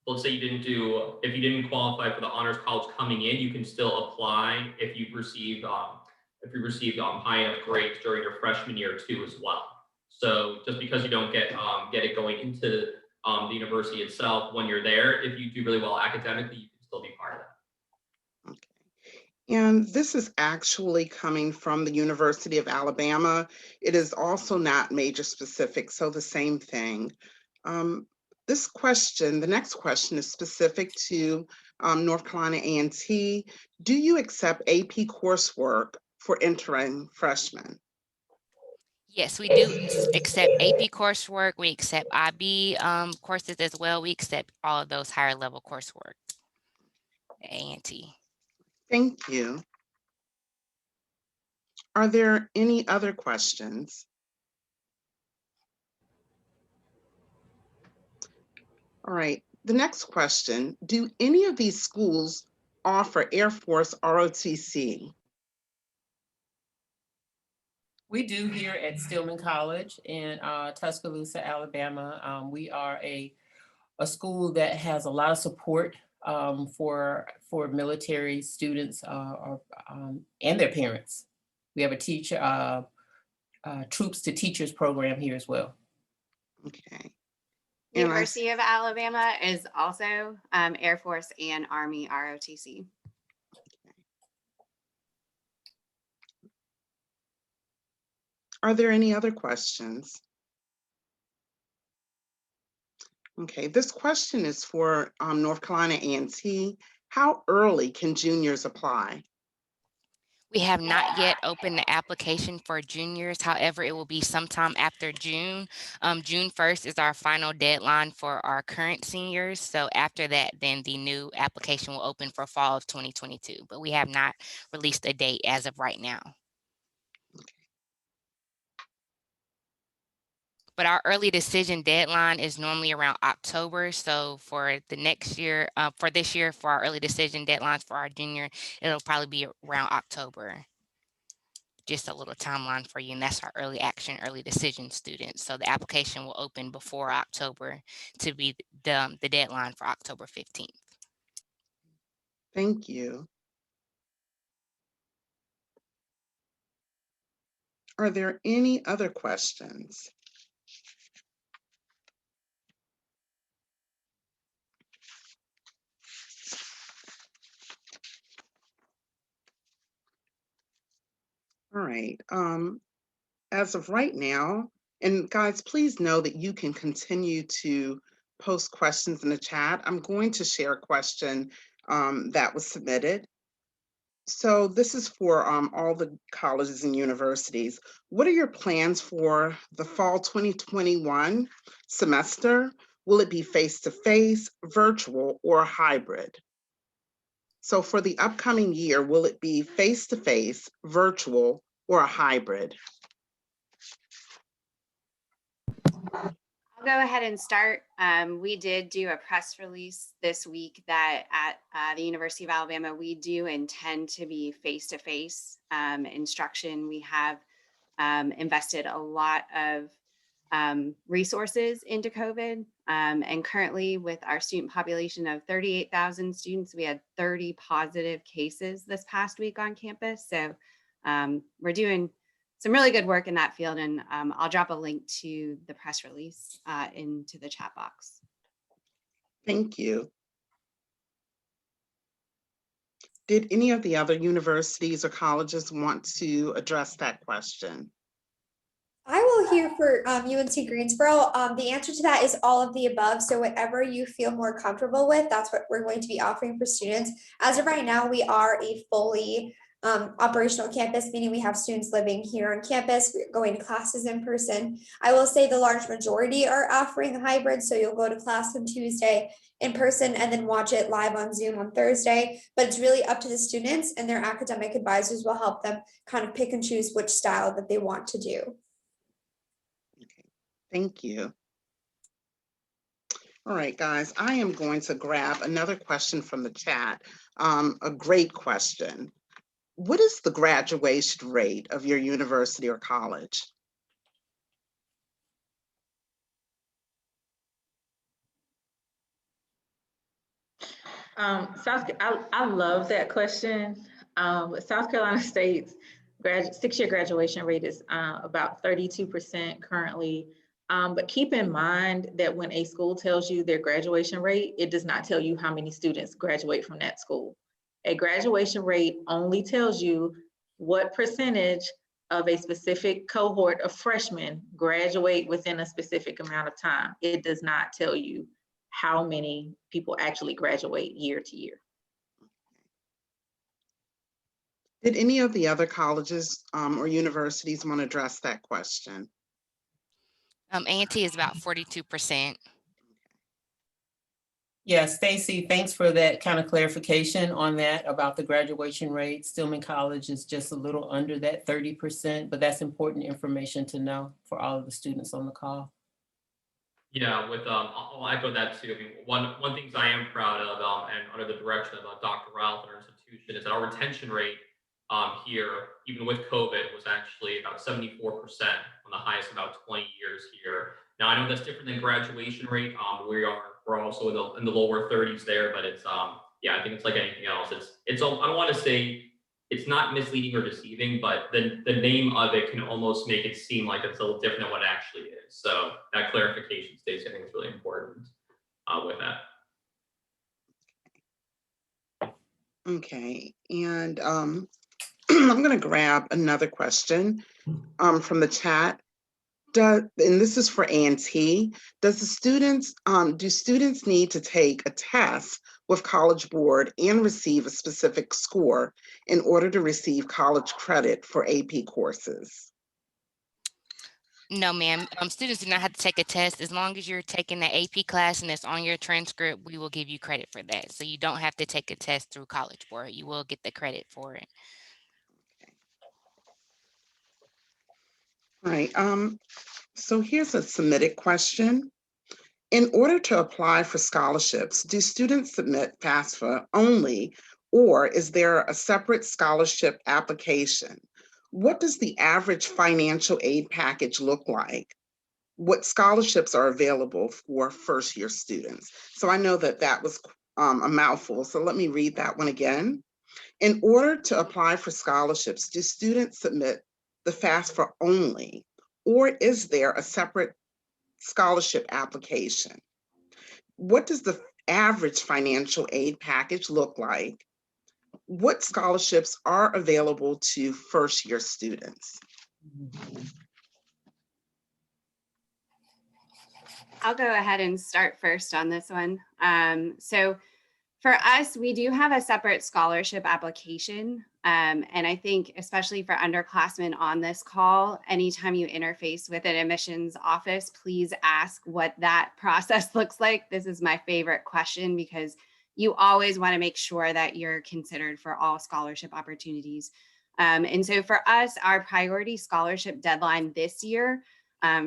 Speaker 7: let's say if you didn't qualify for the honors college coming in, you can still apply if you received high enough grades during your freshman year too as well. So just because you don't get it going into the university itself, when you're there, if you do really well academically, you can still be part of that.
Speaker 11: Okay. And this is actually coming from the University of Alabama. It is also not major specific, so the same thing. The next question is specific to North Carolina A&T. Do you accept AP coursework for entering freshmen?
Speaker 10: Yes, we do accept AP coursework. We accept IB courses as well. We accept all of those higher level coursework at A&T.
Speaker 11: Thank you. Are there any other questions? All right, the next question, do any of these schools offer Air Force ROTC?
Speaker 8: We do here at Stillman College in Tuscaloosa, Alabama. We are a school that has a lot of support for military students and their parents. We have a troops to teachers program here as well.
Speaker 11: Okay.
Speaker 4: University of Alabama is also Air Force and Army ROTC.
Speaker 11: Are there any other questions? Okay, this question is for North Carolina A&T. How early can juniors apply?
Speaker 10: We have not yet opened the application for juniors. However, it will be sometime after June. June 1st is our final deadline for our current seniors. So after that, then the new application will open for fall of 2022, but we have not released a date as of right now. but our early decision deadline is normally around October. So for the next year, for this year, for our early decision deadlines for our junior, it'll probably be around October. Just a little timeline for you, and that's our early action, early decision students. So the application will open before October to be the deadline for October 15th.
Speaker 11: Thank you. Are there any other questions? All right. As of right now, and guys, please know that you can continue to post questions in the chat. I'm going to share a question that was submitted. So this is for all the colleges and universities. What are your plans for the fall 2021 semester? Will it be face-to-face, virtual, or hybrid? So for the upcoming year, will it be face-to-face, virtual, or a hybrid?
Speaker 4: I'll go ahead and start. We did do a press release this week that at the University of Alabama, we do intend to be face-to-face instruction. We have invested a lot of resources into COVID. And currently with our student population of 38,000 students, we had 30 positive cases this past week on campus. So we're doing some really good work in that field. And I'll drop a link to the press release into the chat box.
Speaker 11: Thank you. Did any of the other universities or colleges want to address that question?
Speaker 6: I will hear for UNC Greensboro. The answer to that is all of the above. So whatever you feel more comfortable with, that's what we're going to be offering for students. As of right now, we are a fully operational campus, meaning we have students living here on campus, going to classes in person. I will say the large majority are offering hybrid. So you'll go to class on Tuesday in person and then watch it live on Zoom on Thursday. But it's really up to the students, and their academic advisors will help them kind of pick and choose which style that they want to do.
Speaker 11: Thank you. All right, guys, I am going to grab another question from the chat. A great question. What is the graduation rate of your university or college?
Speaker 9: I love that question. South Carolina State's six-year graduation rate is about 32% currently. But keep in mind that when a school tells you their graduation rate, it does not tell you how many students graduate from that school. A graduation rate only tells you what percentage of a specific cohort of freshmen graduate within a specific amount of time. It does not tell you how many people actually graduate year to year.
Speaker 11: Did any of the other colleges or universities want to address that question?
Speaker 10: A&T is about 42%.
Speaker 8: Yeah, Stacy, thanks for that kind of clarification on that about the graduation rate. Stillman College is just a little under that 30%, but that's important information to know for all of the students on the call.
Speaker 7: Yeah, I'll echo that too. I mean, one things I am proud of, and under the direction of Dr. Ralph and our institution, is that our retention rate here, even with COVID, was actually about 74%, on the highest in about 20 years here. Now I know that's different than graduation rate. We're also in the lower 30s there, but it's yeah, I think it's like anything else. It's I don't want to say it's not misleading or deceiving, but the name of it can almost make it seem like it's a little different than what it actually is. So that clarification, Stacey, I think is really important with that.
Speaker 11: Okay, and I'm going to grab another question from the chat. And this is for A&T. Do students need to take a test with College Board and receive a specific score in order to receive college credit for AP courses?
Speaker 10: No, ma'am. Students do not have to take a test. As long as you're taking the AP class and it's on your transcript, we will give you credit for that. So you don't have to take a test through College Board. You will get the credit for it.
Speaker 11: All right. So here's a submitted question. In order to apply for scholarships, do students submit FAFSA only, or is there a separate scholarship application? What does the average financial aid package look like? What scholarships are available for first-year students? So I know that that was a mouthful, so let me read that one again. In order to apply for scholarships, do students submit the FAFSA only, or is there a separate scholarship application? What does the average financial aid package look like? What scholarships are available to first-year students?
Speaker 4: I'll go ahead and start first on this one. So for us, we do have a separate scholarship application. And I think especially for underclassmen on this call, anytime you interface with an admissions office, please ask what that process looks like. This is my favorite question because you always want to make sure that you're considered for all scholarship opportunities. And so for us, our priority scholarship deadline this year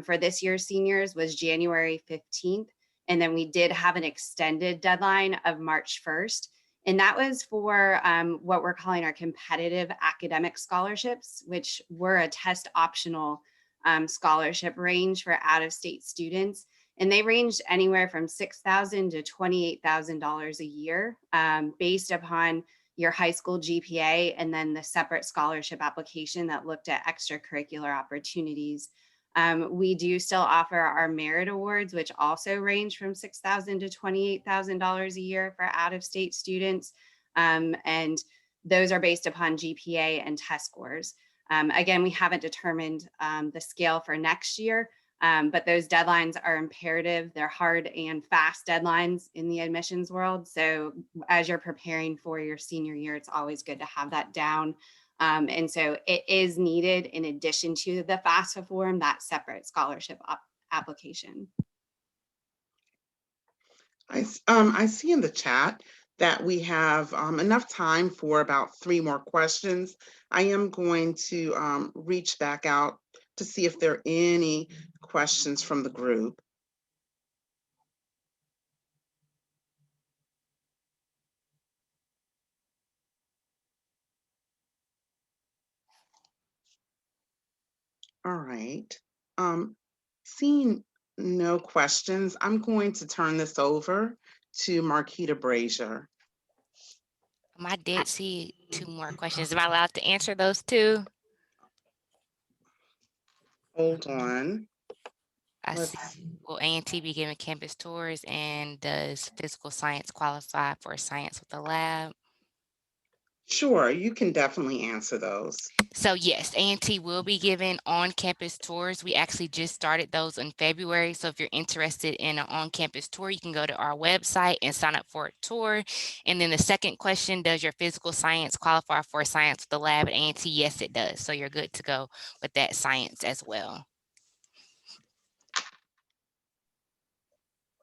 Speaker 4: for this year's seniors was January 15th. And then we did have an extended deadline of March 1st. And that was for what we're calling our competitive academic scholarships, which were a test optional scholarship range for out-of-state students. And they ranged anywhere from $6,000 to $28,000 a year based upon your high school GPA and then the separate scholarship application that looked at extracurricular opportunities. We do still offer our merit awards, which also range from $6,000 to $28,000 a year for out-of-state students. And those are based upon GPA and test scores. Again, we haven't determined the scale for next year, but those deadlines are imperative. They're hard and fast deadlines in the admissions world. So as you're preparing for your senior year, it's always good to have that down. And so it is needed in addition to the FAFSA form, that separate scholarship application.
Speaker 11: I see in the chat that we have enough time for about 3 more questions. I am going to reach back out to see if there are any questions from the group. All right. Seeing no questions, I'm going to turn this over to Marquita Brazier.
Speaker 10: I did see 2 more questions. Am I allowed to answer those too?
Speaker 11: Hold on.
Speaker 10: I see. Will A&T be giving campus tours, and does physical science qualify for science with the lab?
Speaker 11: Sure, you can definitely answer those.
Speaker 10: So yes, A&T will be giving on-campus tours. We actually just started those in February. So if you're interested in an on-campus tour, you can go to our website and sign up for a tour. And then the second question, does your physical science qualify for science with the lab at A&T? Yes, it does. So you're good to go with that science as well.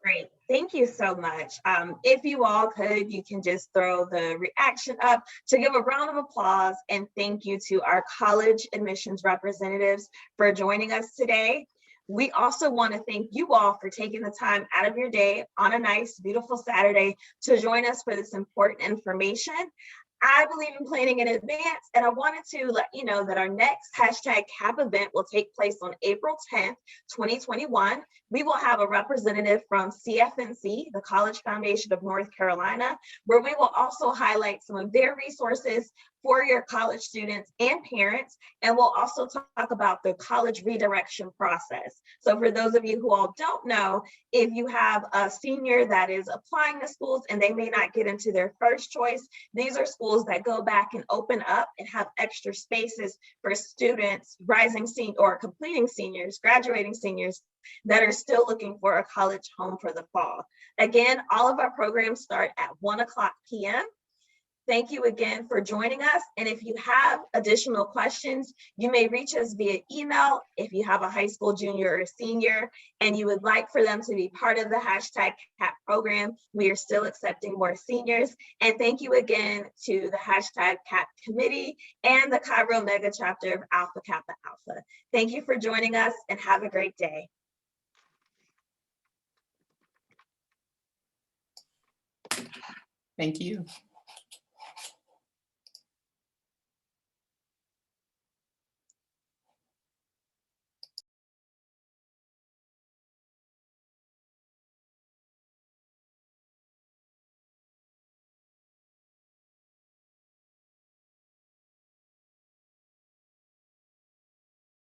Speaker 1: Great, thank you so much. If you all could, you can just throw the reaction up to give a round of applause and thank you to our college admissions representatives for joining us today. We also want to thank you all for taking the time out of your day on a nice, beautiful Saturday to join us for this important information. I believe in planning in advance, and I wanted to let you know that our next #CAP event will take place on April 10th, 2021. We will have a representative from CFNC, the College Foundation of North Carolina, where we will also highlight some of their resources for your college students and parents, and we'll also talk about the college redirection process. So for those of you who all don't know, if you have a senior that is applying to schools and they may not get into their first choice, these are schools that go back and open up and have extra spaces for students, rising senior or completing seniors, graduating seniors that are still looking for a college home for the fall. Again, all of our programs start at 1:00 p.m. Thank you again for joining us. And if you have additional questions, you may reach us via email if you have a high school junior or senior and you would like for them to be part of the hashtag CAP program. We are still accepting more seniors. And thank you again to the hashtag CAP committee and the Chi Rho Omega Chapter of Alpha Kappa Alpha. Thank you for joining us and have a great day.
Speaker 8: Thank you.